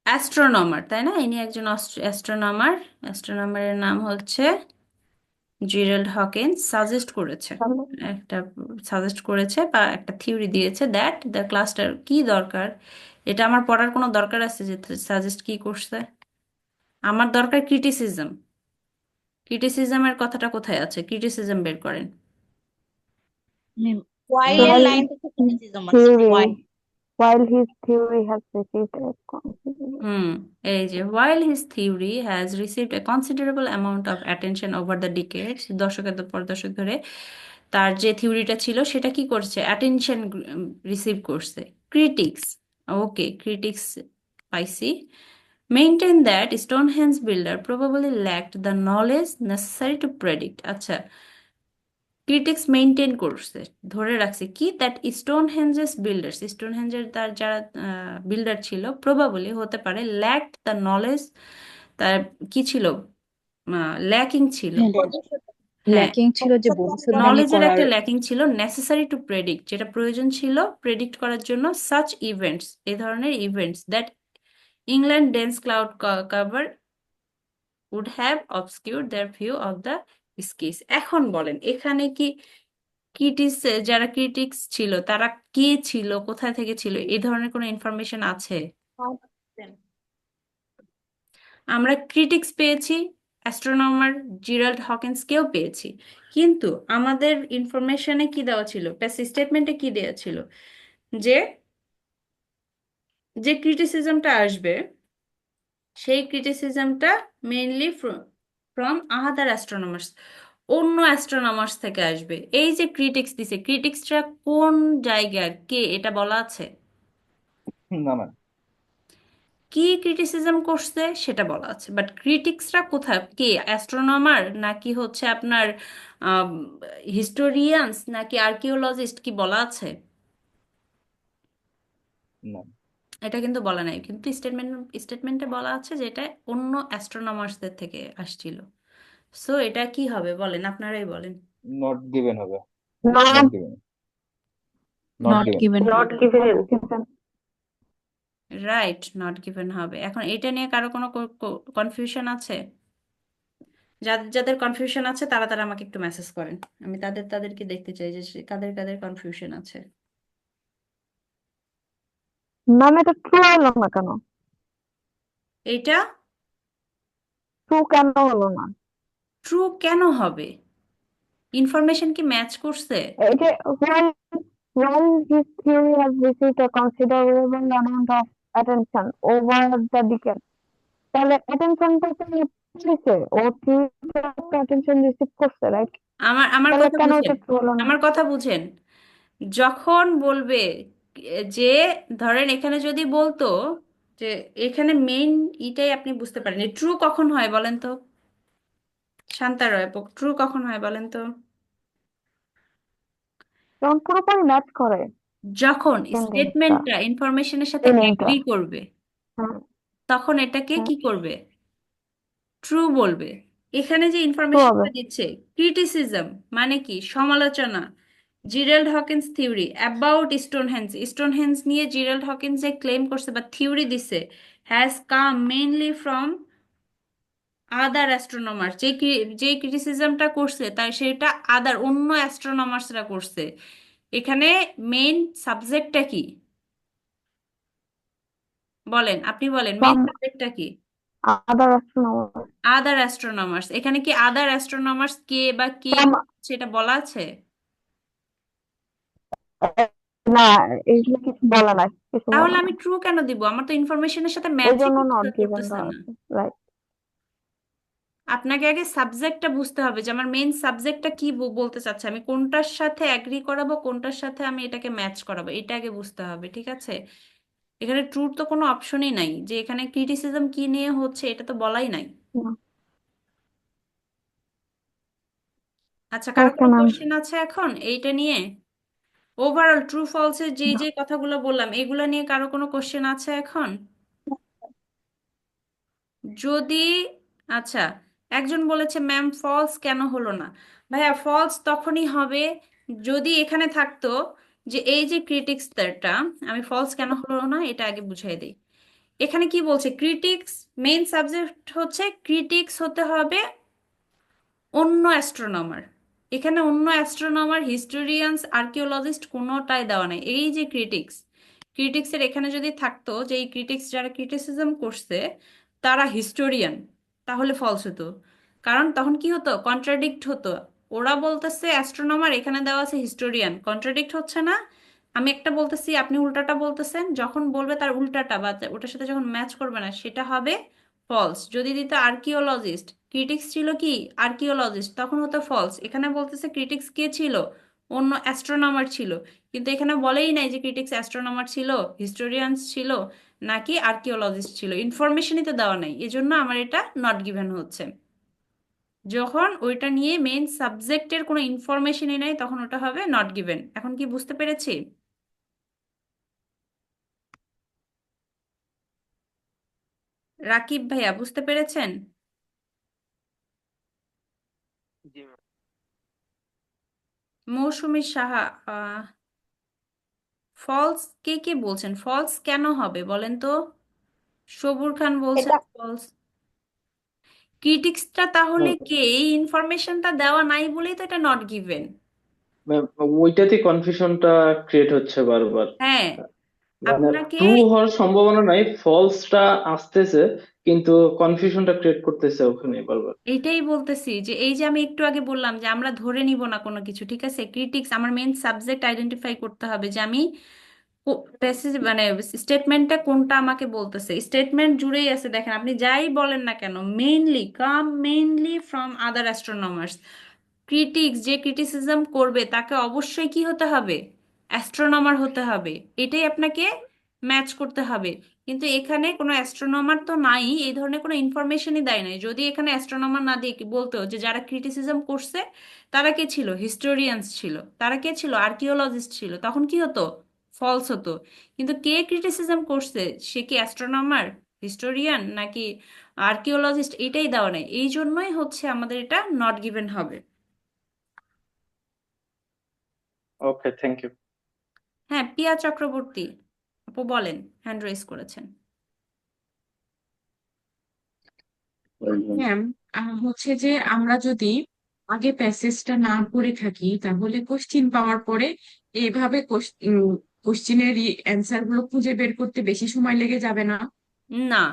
অ্যাস্ট্রোনমার, তাই না? ইনি একজন অ্যাস্ট্রোনমার। অ্যাস্ট্রোনমারের নাম হচ্ছে জিরাল্ড হকিন্স। সাজেস্ট করেছে একটা, সাজেস্ট করেছে বা একটা থিওরি দিয়েছে দ্যাট দ্য ক্লাস্টার কি দরকার। এটা আমার পড়ার কোনো দরকার আছে যে সাজেস্ট কি করছে? আমার দরকার ক্রিটিসিজম। ক্রিটিসিজমের কথাটা কোথায় আছে? ক্রিটিসিজম বের করেন। ওয়াইল এর While লাইন থেকে his ক্রিটিসিজম আছে। ওয়াইল। theory, while his theory has received a considerable হুম, এই যে while his theory has received a considerable amount of attention over the decades, দশকের পর দশক ধরে তার যে থিওরিটা ছিল সেটা কি করছে? অ্যাটেনশন রিসিভ করছে। ক্রিটিক্স, ওকে ক্রিটিক্স পাইছি। Maintain that Stonehenge builder probably ল্যাকড the knowledge necessary to predict. আচ্ছা, ক্রিটিক্স মেইনটেইন করছে, ধরে রাখছে কি? দ্যাট স্টোনহেঞ্জেস বিল্ডার্স, স্টোনহেঞ্জের তার যারা বিল্ডার ছিল, প্রবাবলি হতে পারে, ল্যাকড দ্য নলেজ, তার কি ছিল? ল্যাকিং ছিল। হ্যাঁ, ল্যাকিং ছিল যে ভবিষ্যৎবাণী নলেজের করার। একটা ল্যাকিং ছিল, নেসেসারি টু প্রেডিক্ট, যেটা প্রয়োজন ছিল প্রেডিক্ট করার জন্য, সাচ ইভেন্টস, এই ধরনের events, that England dense cloud cover would have obscured their view of the skies. এখন বলেন এখানে কি ক্রিটিক্স, যারা ক্রিটিক্স ছিল তারা কে ছিল, কোথায় থেকে ছিল, এই ধরনের কোনো ইনফরমেশন আছে? আমরা ক্রিটিক্স পেয়েছি, অ্যাস্ট্রোনমার জিরাল্ড হকিন্সকেও পেয়েছি, কিন্তু আমাদের ইনফরমেশনে কি দেওয়া ছিল? প্যাসিভ স্টেটমেন্টে কি দেওয়া ছিল? যে যে ক্রিটিসিজমটা আসবে সেই ক্রিটিসিজমটা মেইনলি ফ্রম আদার অ্যাস্ট্রোনমার্স, অন্য অ্যাস্ট্রোনমার্স থেকে আসবে। এই যে ক্রিটিক্স দিছে, ক্রিটিক্সটা কোন জায়গার, কে, এটা বলা আছে? না না। কি ক্রিটিসিজম করছে সেটা বলা আছে, বাট ক্রিটিক্সরা কোথায়, কে, অ্যাস্ট্রোনমার নাকি হচ্ছে আপনার হিস্টোরিয়ানস নাকি আর্কিওলজিস্ট, কি বলা আছে? না। এটা কিন্তু বলা নাই, কিন্তু স্টেটমেন্টে বলা আছে যে এটা অন্য অ্যাস্ট্রোনমার্সদের থেকে আসছিল। সো এটা কি হবে বলেন, আপনারাই বলেন। নট গিভেন হবে। Not Not given. Not not given. Given not হবে। given. Given. Right, not given হবে। এখন এটা নিয়ে কারো কোনো কনফিউশন আছে? যাদের যাদের কনফিউশন আছে তারা তারা আমাকে একটু মেসেজ করেন, আমি তাদেরকে দেখতে চাই যে কাদের কাদের কনফিউশন আছে। ম্যাম এটা ট্রু হলো না কেন? এইটা ট্রু কেন হলো না? ট্রু কেন হবে? ইনফরমেশন কি ম্যাচ করছে? এই যে while his theory has received a considerable amount of attention over the decade, তাহলে অ্যাটেনশনটা তো দিছে, ও থিওরিটা একটা অ্যাটেনশন রিসিভ করছে, রাইট? আমার আমার তাহলে কথা কেন বুঝেন, এটা ট্রু হলো না? আমার কথা বুঝেন। যখন বলবে যে, ধরেন এখানে যদি বলতো যে এখানে মেইন ইটাই আপনি বুঝতে পারেন, ট্রু কখন হয় বলেন তো? শান্তা রয়, ট্রু কখন হয় বলেন তো? তখন পুরোপুরি ম্যাচ করে যখন সেন্টেন্সটা, স্টেটমেন্টটা ইনফরমেশনের সাথে মিনিংটা। অ্যাগ্রি করবে, হ্যাঁ, তখন এটাকে হ্যাঁ, কি করবে? ট্রু বলবে। এখানে যে ট্রু হবে। ইনফরমেশনটা দিচ্ছে ক্রিটিসিজম, মানে কি, সমালোচনা। Gerald Hawkins theory about Stonehenge নিয়ে জিরাল্ড হকিন্স যে ক্লেম করছে বা থিওরি দিছে, has come mainly from other astronomer. যে ক্রিটিসিজমটা করছে তাই সেটা আদার অন্য অ্যাস্ট্রোনমার্সরা করছে। এখানে মেইন সাবজেক্টটা কি বলেন, আপনি বলেন, মেইন ফ্রম সাবজেক্টটা কি? আদার অ্যাস্ট্রোনমার। আদার অ্যাস্ট্রোনমার্স। এখানে কি আদার অ্যাস্ট্রোনমার্স কে বা কে ফ্রম, সেটা বলা আছে? না, এইগুলো কিছু বলা নাই, কিছু তাহলে বলা আমি নাই, ট্রু কেন দিব? আমার তো ইনফরমেশনের সাথে এই ম্যাচই জন্য নট গিভেন করতেছে দেওয়া না। আছে, রাইট? আপনাকে আগে সাবজেক্টটা বুঝতে হবে যে আমার মেইন সাবজেক্টটা কি বলতে চাচ্ছে, আমি কোনটার সাথে অ্যাগ্রি করাবো, কোনটার সাথে আমি এটাকে ম্যাচ করাবো, এটা আগে বুঝতে হবে, ঠিক আছে? এখানে ট্রুর তো কোনো অপশনই নাই, যে এখানে ক্রিটিসিজম কি নিয়ে হচ্ছে এটা তো বলাই নাই। আচ্ছা, কারো ওকে কোনো ম্যাম। কোশ্চেন আছে এখন এইটা নিয়ে? ওভারঅল ট্রু ফলসের যে যে কথাগুলো বললাম এগুলো নিয়ে কারো কোনো কোশ্চেন আছে এখন? যদি, আচ্ছা, একজন বলেছে ম্যাম ফলস কেন হলো না? ভাইয়া ফলস তখনই হবে যদি এখানে থাকতো যে এই যে ক্রিটিক্সটা, আমি ফলস কেন হলো না এটা আগে বুঝাই দিই। এখানে কি বলছে, ক্রিটিক্স মেইন সাবজেক্ট হচ্ছে, ক্রিটিক্স হতে হবে অন্য অ্যাস্ট্রোনমার। এখানে অন্য অ্যাস্ট্রোনমার, হিস্টোরিয়ানস, আর্কিওলজিস্ট কোনোটাই দেওয়া নাই। এই যে ক্রিটিক্সের এখানে যদি থাকতো যে এই ক্রিটিক্স যারা ক্রিটিসিজম করছে তারা হিস্টোরিয়ান, তাহলে ফলস হতো। কারণ তখন কি হতো, কন্ট্রাডিক্ট হতো। ওরা বলতেছে অ্যাস্ট্রোনমার, এখানে দেওয়া আছে হিস্টোরিয়ান, কন্ট্রাডিক্ট হচ্ছে না? আমি একটা বলতেছি, আপনি উল্টাটা বলতেছেন, যখন বলবে তার উল্টাটা বা ওটার সাথে যখন ম্যাচ করবে না সেটা হবে ফলস। যদি দিত আর্কিওলজিস্ট, ক্রিটিক্স ছিল কি আর্কিওলজিস্ট, তখন হতো ফলস। এখানে বলতেছে ক্রিটিক্স কে ছিল, অন্য অ্যাস্ট্রোনমার ছিল, কিন্তু এখানে বলেই নাই যে ক্রিটিক্স অ্যাস্ট্রোনমার ছিল, হিস্টোরিয়ানস ছিল নাকি আর্কিওলজিস্ট ছিল, ইনফরমেশনই তো দেওয়া নাই, এজন্য আমার এটা নট গিভেন হচ্ছে। যখন ওইটা নিয়ে মেইন সাবজেক্টের কোনো ইনফরমেশনই নাই তখন ওটা হবে নট গিভেন। এখন কি বুঝতে পেরেছি? রাকিব ভাইয়া বুঝতে পেরেছেন? মৌসুমী সাহা, ফলস কে কে বলছেন, ফলস কেন হবে বলেন তো? সবুর খান বলছেন এটা ফলস। ক্রিটিক্সটা তাহলে কে? এই ইনফরমেশনটা দেওয়া নাই বলেই তো এটা নট গিভেন। ম্যাম, ওইটাতে কনফিউশনটা ক্রিয়েট হচ্ছে বারবার। হ্যাঁ, মানে আপনাকে ট্রু হওয়ার সম্ভাবনা নাই, ফলসটা আসতেছে, কিন্তু কনফিউশনটা ক্রিয়েট করতেছে ওখানে বারবার। এইটাই বলতেছি যে এই যে আমি একটু আগে বললাম যে আমরা ধরে নিব না কোনো কিছু, ঠিক আছে? ক্রিটিক্স আমার মেইন সাবজেক্ট আইডেন্টিফাই করতে হবে যে আমি প্যাসেজ মানে স্টেটমেন্টটা কোনটা আমাকে বলতেছে। স্টেটমেন্ট জুড়েই আছে, দেখেন আপনি যাই বলেন না কেন, মেইনলি ফ্রম আদার অ্যাস্ট্রোনমার্স। ক্রিটিক্স যে ক্রিটিসিজম করবে তাকে অবশ্যই কি হতে হবে, অ্যাস্ট্রোনমার হতে হবে। এটাই আপনাকে ম্যাচ করতে হবে। কিন্তু এখানে কোনো অ্যাস্ট্রোনমার তো নাই, এই ধরনের কোনো ইনফরমেশনই দেয় নাই। যদি এখানে অ্যাস্ট্রোনমার না দিয়ে কি বলতো যে যারা ক্রিটিসিজম করছে তারা কে ছিল, হিস্টোরিয়ানস ছিল, তারা কে ছিল, আর্কিওলজিস্ট ছিল, তখন কি হতো, ফলস হতো। কিন্তু কে ক্রিটিসিজম করছে, সে কি অ্যাস্ট্রোনমার, হিস্টোরিয়ান নাকি আর্কিওলজিস্ট, এটাই দেওয়া নাই, এই জন্যই হচ্ছে আমাদের এটা নট গিভেন হবে। ওকে, থ্যাংক ইউ। হ্যাঁ, পিয়া চক্রবর্তী আপু বলেন, হ্যান্ড রেজ করেছেন। ম্যাম, হচ্ছে যে আমরা যদি আগে প্যাসেজটা না পড়ে থাকি তাহলে কোশ্চিন পাওয়ার পরে এইভাবে কোশ্চিনের অ্যান্সার গুলো খুঁজে বের করতে বেশি সময় লেগে যাবে না? না,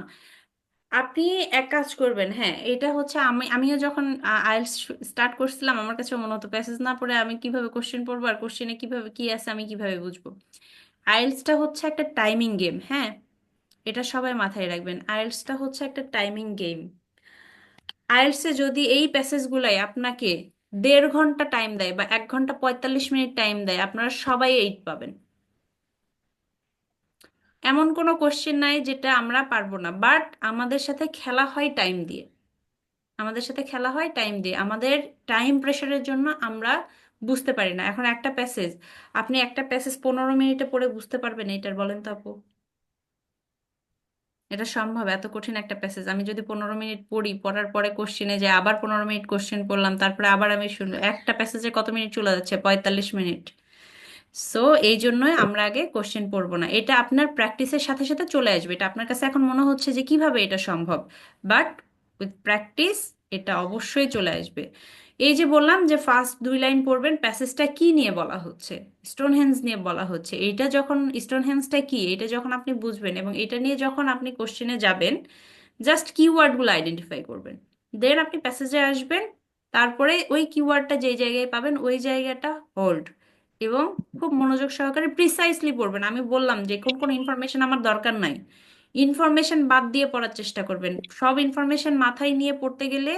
আপনি এক কাজ করবেন, হ্যাঁ এটা হচ্ছে আমিও যখন আইএলটিএস স্টার্ট করছিলাম আমার কাছে মনে হতো প্যাসেজ না পড়ে আমি কিভাবে কোশ্চেন পড়বো আর কোশ্চেনে কিভাবে কি আছে আমি কিভাবে বুঝবো। আইএলটিএসটা হচ্ছে একটা টাইমিং গেম, হ্যাঁ এটা সবাই মাথায় রাখবেন, আইএলটিএসটা হচ্ছে একটা টাইমিং গেম। আইএলটিএসে যদি এই প্যাসেজগুলাই আপনাকে 1.5 ঘন্টা টাইম দেয় বা 1 ঘন্টা 45 মিনিট টাইম দেয়, আপনারা সবাই 8 পাবেন। এমন কোনো কোশ্চেন নাই যেটা আমরা পারবো না, বাট আমাদের সাথে খেলা হয় টাইম দিয়ে, আমাদের সাথে খেলা হয় টাইম দিয়ে, আমাদের টাইম প্রেশারের জন্য আমরা বুঝতে পারি না। এখন একটা প্যাসেজ, আপনি একটা প্যাসেজ 15 মিনিটে পড়ে বুঝতে পারবেন এটার, বলেন তো আপু? এটা সম্ভব? এত কঠিন একটা প্যাসেজ আমি যদি 15 মিনিট পড়ি, পড়ার পরে কোশ্চেনে যে আবার 15 মিনিট কোশ্চেন পড়লাম, তারপরে আবার আমি শুনবো, একটা প্যাসেজে কত মিনিট চলে যাচ্ছে, 45 মিনিট। সো এই জন্যই আমরা আগে কোশ্চেন পড়বো না, এটা আপনার প্র্যাকটিসের সাথে সাথে চলে আসবে। এটা আপনার কাছে এখন মনে হচ্ছে যে কিভাবে এটা সম্ভব, বাট উইথ প্র্যাকটিস এটা অবশ্যই চলে আসবে। এই যে বললাম যে ফার্স্ট 2 লাইন পড়বেন, প্যাসেজটা কি নিয়ে বলা হচ্ছে, স্টোনহেঞ্জ নিয়ে বলা হচ্ছে, এইটা যখন স্টোনহেঞ্জটা কি এটা যখন আপনি বুঝবেন এবং এটা নিয়ে যখন আপনি কোশ্চেনে যাবেন, জাস্ট কিওয়ার্ডগুলো আইডেন্টিফাই করবেন, দেন আপনি প্যাসেজে আসবেন, তারপরে ওই কিওয়ার্ডটা যেই জায়গায় পাবেন ওই জায়গাটা হোল্ড এবং খুব মনোযোগ সহকারে প্রিসাইসলি পড়বেন। আমি বললাম যে কোন কোন ইনফরমেশন আমার দরকার নাই, ইনফরমেশন বাদ দিয়ে পড়ার চেষ্টা করবেন। সব ইনফরমেশন মাথায় নিয়ে পড়তে গেলে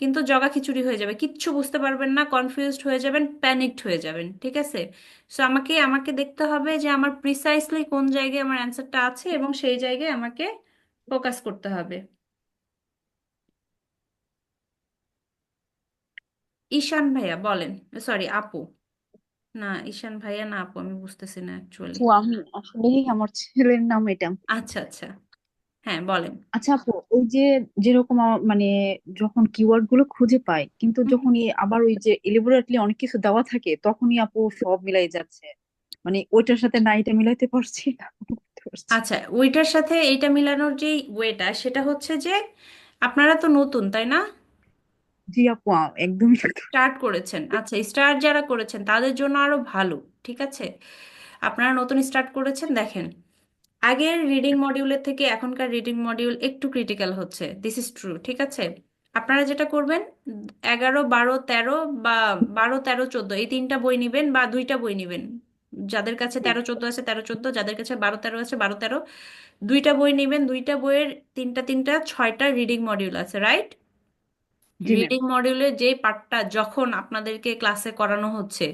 কিন্তু জগা খিচুড়ি হয়ে যাবে, কিচ্ছু বুঝতে পারবেন না, কনফিউজড হয়ে যাবেন, প্যানিকড হয়ে যাবেন, ঠিক আছে? সো আমাকে আমাকে দেখতে হবে যে আমার প্রিসাইসলি কোন জায়গায় আমার অ্যান্সারটা আছে এবং সেই জায়গায় আমাকে ফোকাস করতে হবে। ঈশান ভাইয়া বলেন, সরি আপু, না ঈশান ভাইয়া না আপু, আমি বুঝতেছি না অ্যাকচুয়ালি। ও, আমি আসলে আমার ছেলের নাম এটা। আচ্ছা আচ্ছা, হ্যাঁ বলেন। আচ্ছা আপু, ওই যে যেরকম মানে যখন কিওয়ার্ড গুলো খুঁজে পাই কিন্তু হুম, যখন আবার ওই যে এলিবোরেটলি অনেক কিছু দেওয়া থাকে তখনই আপু সব মিলাই যাচ্ছে, মানে ওইটার সাথে না এটা মিলাইতে পারছি না বুঝতে পারছি। আচ্ছা, ওইটার সাথে এইটা মিলানোর যে ওয়েটা সেটা হচ্ছে যে আপনারা তো নতুন তাই না, জি আপু, একদমই ঠিক। স্টার্ট করেছেন, আচ্ছা স্টার্ট যারা করেছেন তাদের জন্য আরো ভালো, ঠিক আছে? আপনারা নতুন স্টার্ট করেছেন, দেখেন আগের রিডিং মডিউলের থেকে এখনকার রিডিং মডিউল একটু ক্রিটিক্যাল হচ্ছে, দিস ইজ ট্রু, ঠিক আছে? আপনারা যেটা করবেন 11 12 13 বা 12 13 14 এই 3টা বই নিবেন বা 2টা বই নিবেন, যাদের কাছে 13 14 আছে 13 14, যাদের কাছে 12 13 আছে 12 13, 2টা বই নিবেন, 2টা বইয়ের 3টা 3টা 6টা রিডিং মডিউল আছে, রাইট? জি ম্যাম। রিডিং মডিউলের যে পার্টটা যখন আপনাদেরকে ক্লাসে করানো হচ্ছে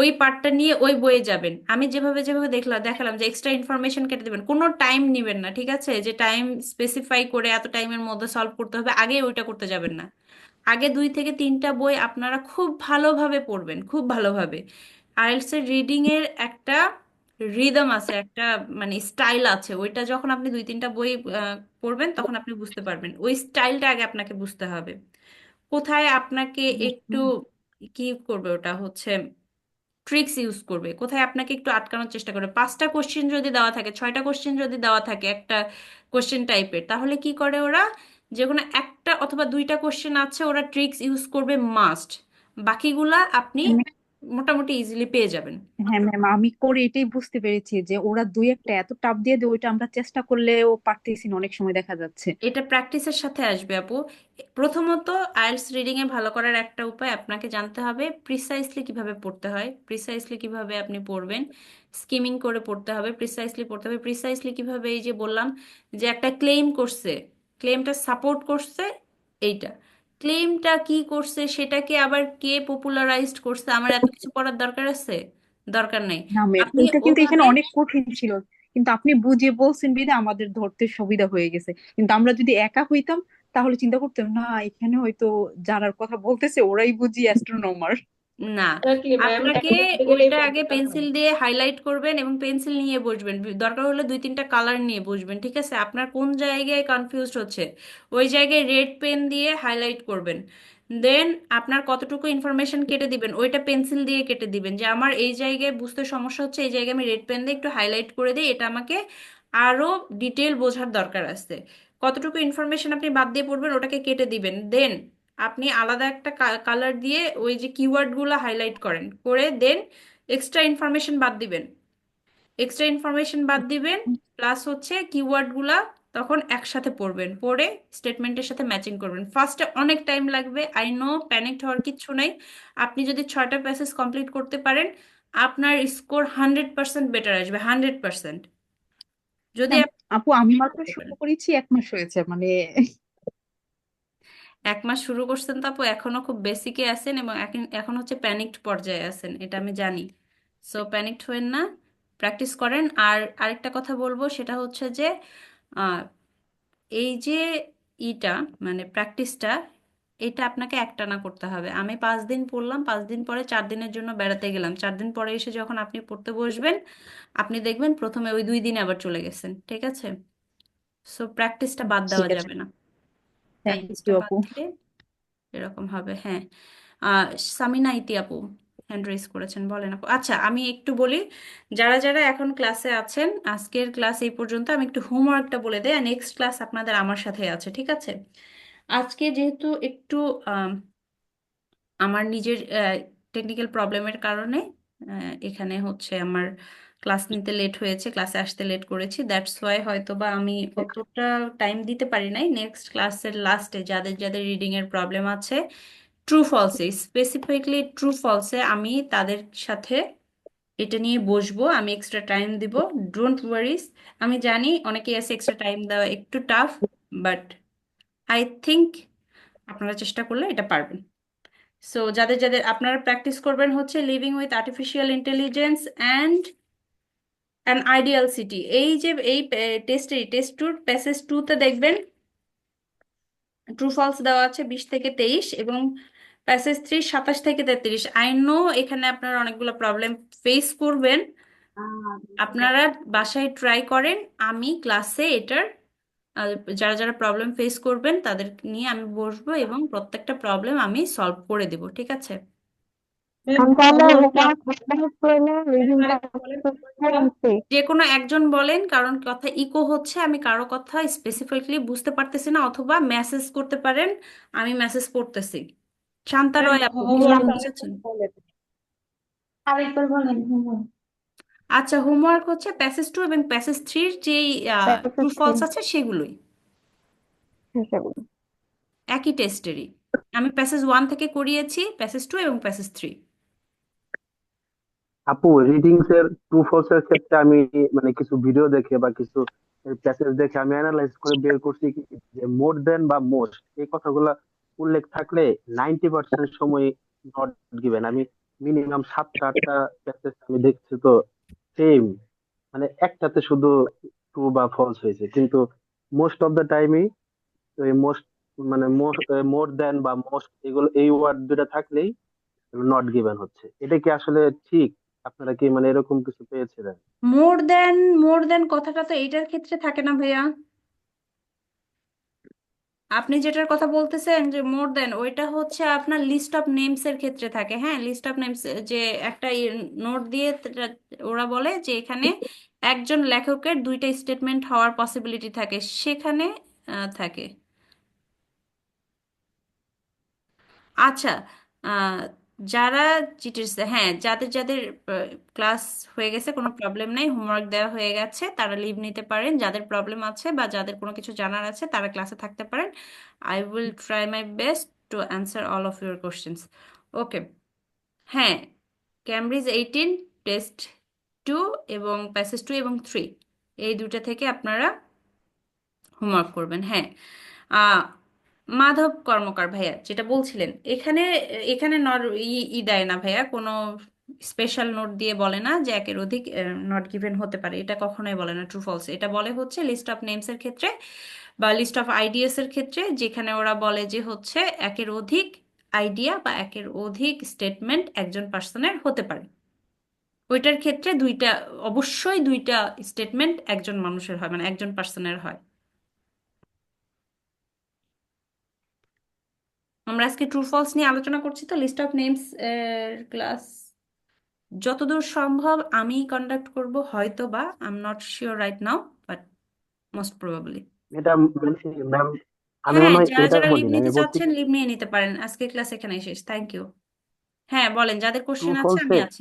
ওই পার্টটা নিয়ে ওই বইয়ে যাবেন। আমি যেভাবে যেভাবে দেখালাম যে এক্সট্রা ইনফরমেশন কেটে দেবেন, কোনো টাইম নিবেন না, ঠিক আছে? যে টাইম স্পেসিফাই করে এত টাইমের মধ্যে সলভ করতে হবে আগে ওইটা করতে যাবেন না। আগে 2 থেকে 3টা বই আপনারা খুব ভালোভাবে পড়বেন, খুব ভালোভাবে। আইএলটিএস এর রিডিং এর একটা রিদম আছে, একটা মানে স্টাইল আছে, ওইটা যখন আপনি 2 3টা বই পড়বেন তখন আপনি বুঝতে পারবেন, ওই স্টাইলটা আগে আপনাকে বুঝতে হবে। কোথায় আপনাকে একটু কি করবে, ওটা হচ্ছে ট্রিক্স ইউজ করবে, কোথায় আপনাকে একটু আটকানোর চেষ্টা করবে। 5টা কোশ্চেন যদি দেওয়া থাকে, 6টা কোশ্চেন যদি দেওয়া থাকে একটা কোশ্চেন টাইপের, তাহলে কি করে ওরা, যে কোনো একটা অথবা 2টা কোশ্চেন আছে ওরা ট্রিক্স ইউজ করবে মাস্ট, বাকিগুলা আপনি মোটামুটি ইজিলি পেয়ে যাবেন। হ্যাঁ ম্যাম, আমি করে এটাই বুঝতে পেরেছি যে ওরা দুই একটা এত টাপ দিয়ে দেয়, ওইটা আমরা চেষ্টা করলেও পারতেছি না, অনেক সময় দেখা যাচ্ছে। এটা প্র্যাকটিসের সাথে আসবে আপু। প্রথমত আইএলটিএস রিডিং এ ভালো করার একটা উপায়, আপনাকে জানতে হবে প্রিসাইসলি কিভাবে পড়তে হয়, প্রিসাইসলি কিভাবে আপনি পড়বেন, স্কিমিং করে পড়তে হবে, প্রিসাইসলি পড়তে হবে। প্রিসাইসলি কিভাবে, এই যে বললাম যে একটা ক্লেম করছে, ক্লেমটা সাপোর্ট করছে, এইটা ক্লেমটা কি করছে, সেটাকে আবার কে পপুলারাইজড করছে, আমার এত কিছু পড়ার দরকার আছে? দরকার নাই। না ম্যাম, আপনি এটা কিন্তু এখানে ওভাবে, অনেক কঠিন ছিল। কিন্তু আপনি বুঝিয়ে বলছেন বিধে আমাদের ধরতে সুবিধা হয়ে গেছে। কিন্তু আমরা যদি একা হইতাম তাহলে চিন্তা করতাম না, এখানে হয়তো যারার কথা বলতেছে ওরাই বুঝি অ্যাস্ট্রোনমার। না, এক্স্যাক্টলি ম্যাম, আপনাকে আমাদের গেলে এই ওইটা আগে প্রবলেমটা হয়। পেন্সিল দিয়ে হাইলাইট করবেন এবং পেন্সিল নিয়ে বসবেন, দরকার হলে দুই তিনটা কালার নিয়ে বসবেন, ঠিক আছে? আপনার কোন জায়গায় কনফিউজড হচ্ছে ওই জায়গায় রেড পেন দিয়ে হাইলাইট করবেন। দেন আপনার কতটুকু ইনফরমেশন কেটে দিবেন ওইটা পেন্সিল দিয়ে কেটে দিবেন, যে আমার এই জায়গায় বুঝতে সমস্যা হচ্ছে, এই জায়গায় আমি রেড পেন দিয়ে একটু হাইলাইট করে দিই, এটা আমাকে আরো ডিটেল বোঝার দরকার আছে। কতটুকু ইনফরমেশন আপনি বাদ দিয়ে পড়বেন ওটাকে কেটে দিবেন। দেন আপনি আলাদা একটা কালার দিয়ে ওই যে কিওয়ার্ড গুলো হাইলাইট করেন, করে দেন এক্সট্রা ইনফরমেশন বাদ দিবেন, এক্সট্রা ইনফরমেশন বাদ দিবেন, প্লাস হচ্ছে কিওয়ার্ড গুলা তখন একসাথে পড়বেন, পড়ে স্টেটমেন্টের সাথে ম্যাচিং করবেন। ফার্স্টে অনেক টাইম লাগবে, আই নো, প্যানিক হওয়ার কিচ্ছু নাই। আপনি যদি 6টা প্যাসেজ কমপ্লিট করতে পারেন আপনার স্কোর 100% বেটার আসবে, 100%। যদি হ্যাঁ, আপনি আপু আমি মাত্র করতে শুরু পারেন। করেছি, 1 মাস হয়েছে মানে। 1 মাস শুরু করছেন তো আপু, এখনো খুব বেসিকে আছেন এবং এখন এখন হচ্ছে প্যানিকড পর্যায়ে আছেন, এটা আমি জানি। সো প্যানিকড হবেন না, প্র্যাকটিস করেন। আর আরেকটা কথা বলবো সেটা হচ্ছে যে আহ, এই যে ইটা মানে প্র্যাকটিসটা, এটা আপনাকে একটানা করতে হবে। আমি 5 দিন পড়লাম, 5 দিন পরে 4 দিনের জন্য বেড়াতে গেলাম, 4 দিন পরে এসে যখন আপনি পড়তে বসবেন আপনি দেখবেন প্রথমে ওই 2 দিনে আবার চলে গেছেন, ঠিক আছে? সো প্র্যাকটিসটা বাদ ঠিক দেওয়া আছে, যাবে না, থ্যাংক প্র্যাকটিসটা ইউ বাদ আপু। দিলে এরকম হবে। হ্যাঁ, আহ সামিনা ইতি আপু হ্যান্ড রেজ করেছেন, বলেন আপু। আচ্ছা আমি একটু বলি, যারা যারা এখন ক্লাসে আছেন আজকের ক্লাস এই পর্যন্ত, আমি একটু হোমওয়ার্কটা বলে দেই, আর নেক্সট ক্লাস আপনাদের আমার সাথে আছে, ঠিক আছে? আজকে যেহেতু একটু আমার নিজের টেকনিক্যাল প্রবলেমের কারণে এখানে হচ্ছে আমার ক্লাস নিতে লেট হয়েছে, ক্লাসে আসতে লেট করেছি, দ্যাটস ওয়াই হয়তো বা আমি অতটা টাইম দিতে পারি নাই। নেক্সট ক্লাসের লাস্টে যাদের যাদের রিডিং এর প্রবলেম আছে, ট্রু ফলসে, স্পেসিফিকলি ট্রু ফলসে আমি তাদের সাথে এটা নিয়ে বসবো, আমি এক্সট্রা টাইম দিব, ডোন্ট ওয়ারিস। আমি জানি অনেকেই আছে এক্সট্রা টাইম দেওয়া একটু টাফ, বাট আই থিংক আপনারা চেষ্টা করলে এটা পারবেন। সো যাদের যাদের আপনারা প্র্যাকটিস করবেন হচ্ছে living with artificial intelligence and an ideal city, এই যে এই টেস্ট টুর প্যাসেজ 2-তে দেখবেন ট্রু ফলস দেওয়া আছে 20 থেকে 23 এবং প্যাসেজ 3 27 থেকে 33। আই নো এখানে আপনারা অনেকগুলো প্রবলেম ফেস করবেন, আপনারা বাসায় ট্রাই করেন। আমি ক্লাসে এটার আহ, যারা যারা প্রবলেম ফেস করবেন তাদের নিয়ে আমি বসবো এবং প্রত্যেকটা প্রবলেম আমি সলভ করে দেব, ঠিক আছে? ম্যাম আমি তাহলে হোমওয়ার্কটা হোমওয়ার্ক কমপ্লিট করে রিডিং আরেকটু বলেন হোমওয়ার্কটা। করছি। যে কোনো একজন বলেন, কারণ কথা ইকো হচ্ছে, আমি কারো কথা স্পেসিফিকলি বুঝতে পারতেছি না, অথবা মেসেজ করতে পারেন, আমি মেসেজ করতেছি। শান্তা ম্যাম রয় আপু কিছু হোমওয়ার্কটা বলতে আরেকটু চাচ্ছেন? বলেন। আরেকবার বলেন হোমওয়ার্ক। আচ্ছা, হোমওয়ার্ক হচ্ছে প্যাসেজ 2 এবং প্যাসেজ 3-র যেই ট্রু ফলস আছে সেগুলোই হিসেবে একই টেস্টেরই। আমি প্যাসেজ 1 থেকে করিয়েছি, প্যাসেজ 2 এবং প্যাসেজ 3। আপু, রিডিংস এর ট্রু ফলস এর ক্ষেত্রে আমি মানে কিছু ভিডিও দেখে বা কিছু প্যাসেজ দেখে আমি অ্যানালাইজ করে বের করছি কি যে মোর দেন বা মোস্ট এই কথাগুলা উল্লেখ থাকলে 90% সময় নট গিভেন। আমি মিনিমাম 7টা 8টা প্যাসেজ আমি দেখছি তো সেম, মানে একটাতে শুধু ট্রু বা ফলস হয়েছে, কিন্তু মোস্ট অফ দ্য টাইমই ওই মোস্ট মানে মোর দেন বা মোস্ট এগুলো এই ওয়ার্ড দুটা থাকলেই নট গিভেন হচ্ছে। এটা কি আসলে ঠিক? আপনারা কি মানে এরকম কিছু পেয়েছিলেন? মোর দেন কথাটা তো এইটার ক্ষেত্রে থাকে না ভাইয়া। আপনি যেটার কথা বলতেছেন যে মোর দেন, ওইটা হচ্ছে আপনার লিস্ট অফ নেমস এর ক্ষেত্রে থাকে। হ্যাঁ, লিস্ট অফ নেমস, যে একটা নোট দিয়ে ওরা বলে যে এখানে একজন লেখকের 2টা স্টেটমেন্ট হওয়ার পসিবিলিটি থাকে, সেখানে থাকে। আচ্ছা, আহ, যারা চিটিংস, হ্যাঁ, যাদের যাদের ক্লাস হয়ে গেছে কোনো প্রবলেম নেই, হোমওয়ার্ক দেওয়া হয়ে গেছে, তারা লিভ নিতে পারেন। যাদের প্রবলেম আছে বা যাদের কোনো কিছু জানার আছে তারা ক্লাসে থাকতে পারেন। I will try my best to answer all of your questions. Okay. হ্যাঁ, ক্যামব্রিজ 18 টেস্ট 2 এবং প্যাসেজ 2 এবং 3 এই দুটো থেকে আপনারা হোমওয়ার্ক করবেন। হ্যাঁ, আহ মাধব কর্মকার ভাইয়া যেটা বলছিলেন, এখানে এখানে নর ই ই দেয় না ভাইয়া, কোনো স্পেশাল নোট দিয়ে বলে না যে একের অধিক নট গিভেন হতে পারে, এটা কখনোই বলে না ট্রু ফলস। এটা বলে হচ্ছে লিস্ট অফ নেমস এর ক্ষেত্রে বা লিস্ট অফ আইডিয়াস এর ক্ষেত্রে, যেখানে ওরা বলে যে হচ্ছে একের অধিক আইডিয়া বা একের অধিক স্টেটমেন্ট একজন পার্সনের হতে পারে। ওইটার ক্ষেত্রে দুইটা, অবশ্যই দুইটা স্টেটমেন্ট একজন মানুষের হয়, মানে একজন পার্সনের হয়। আমরা আজকে ট্রু ফলস নিয়ে আলোচনা করছি, তো লিস্ট অফ নেমস ক্লাস যতদূর সম্ভব আমি কন্ডাক্ট করব, হয়তো বা I am not sure right now, but most probably. এটা ম্যাম, আমি হ্যাঁ, মনে হয় যারা এটা যারা বলি লিভ না, নিতে আমি বলছি চাচ্ছেন লিভ নিয়ে নিতে পারেন। আজকে ক্লাস এখানেই শেষ। Thank you. হ্যাঁ বলেন, যাদের ট্রু কোশ্চেন আছে আমি ফলসে আছি।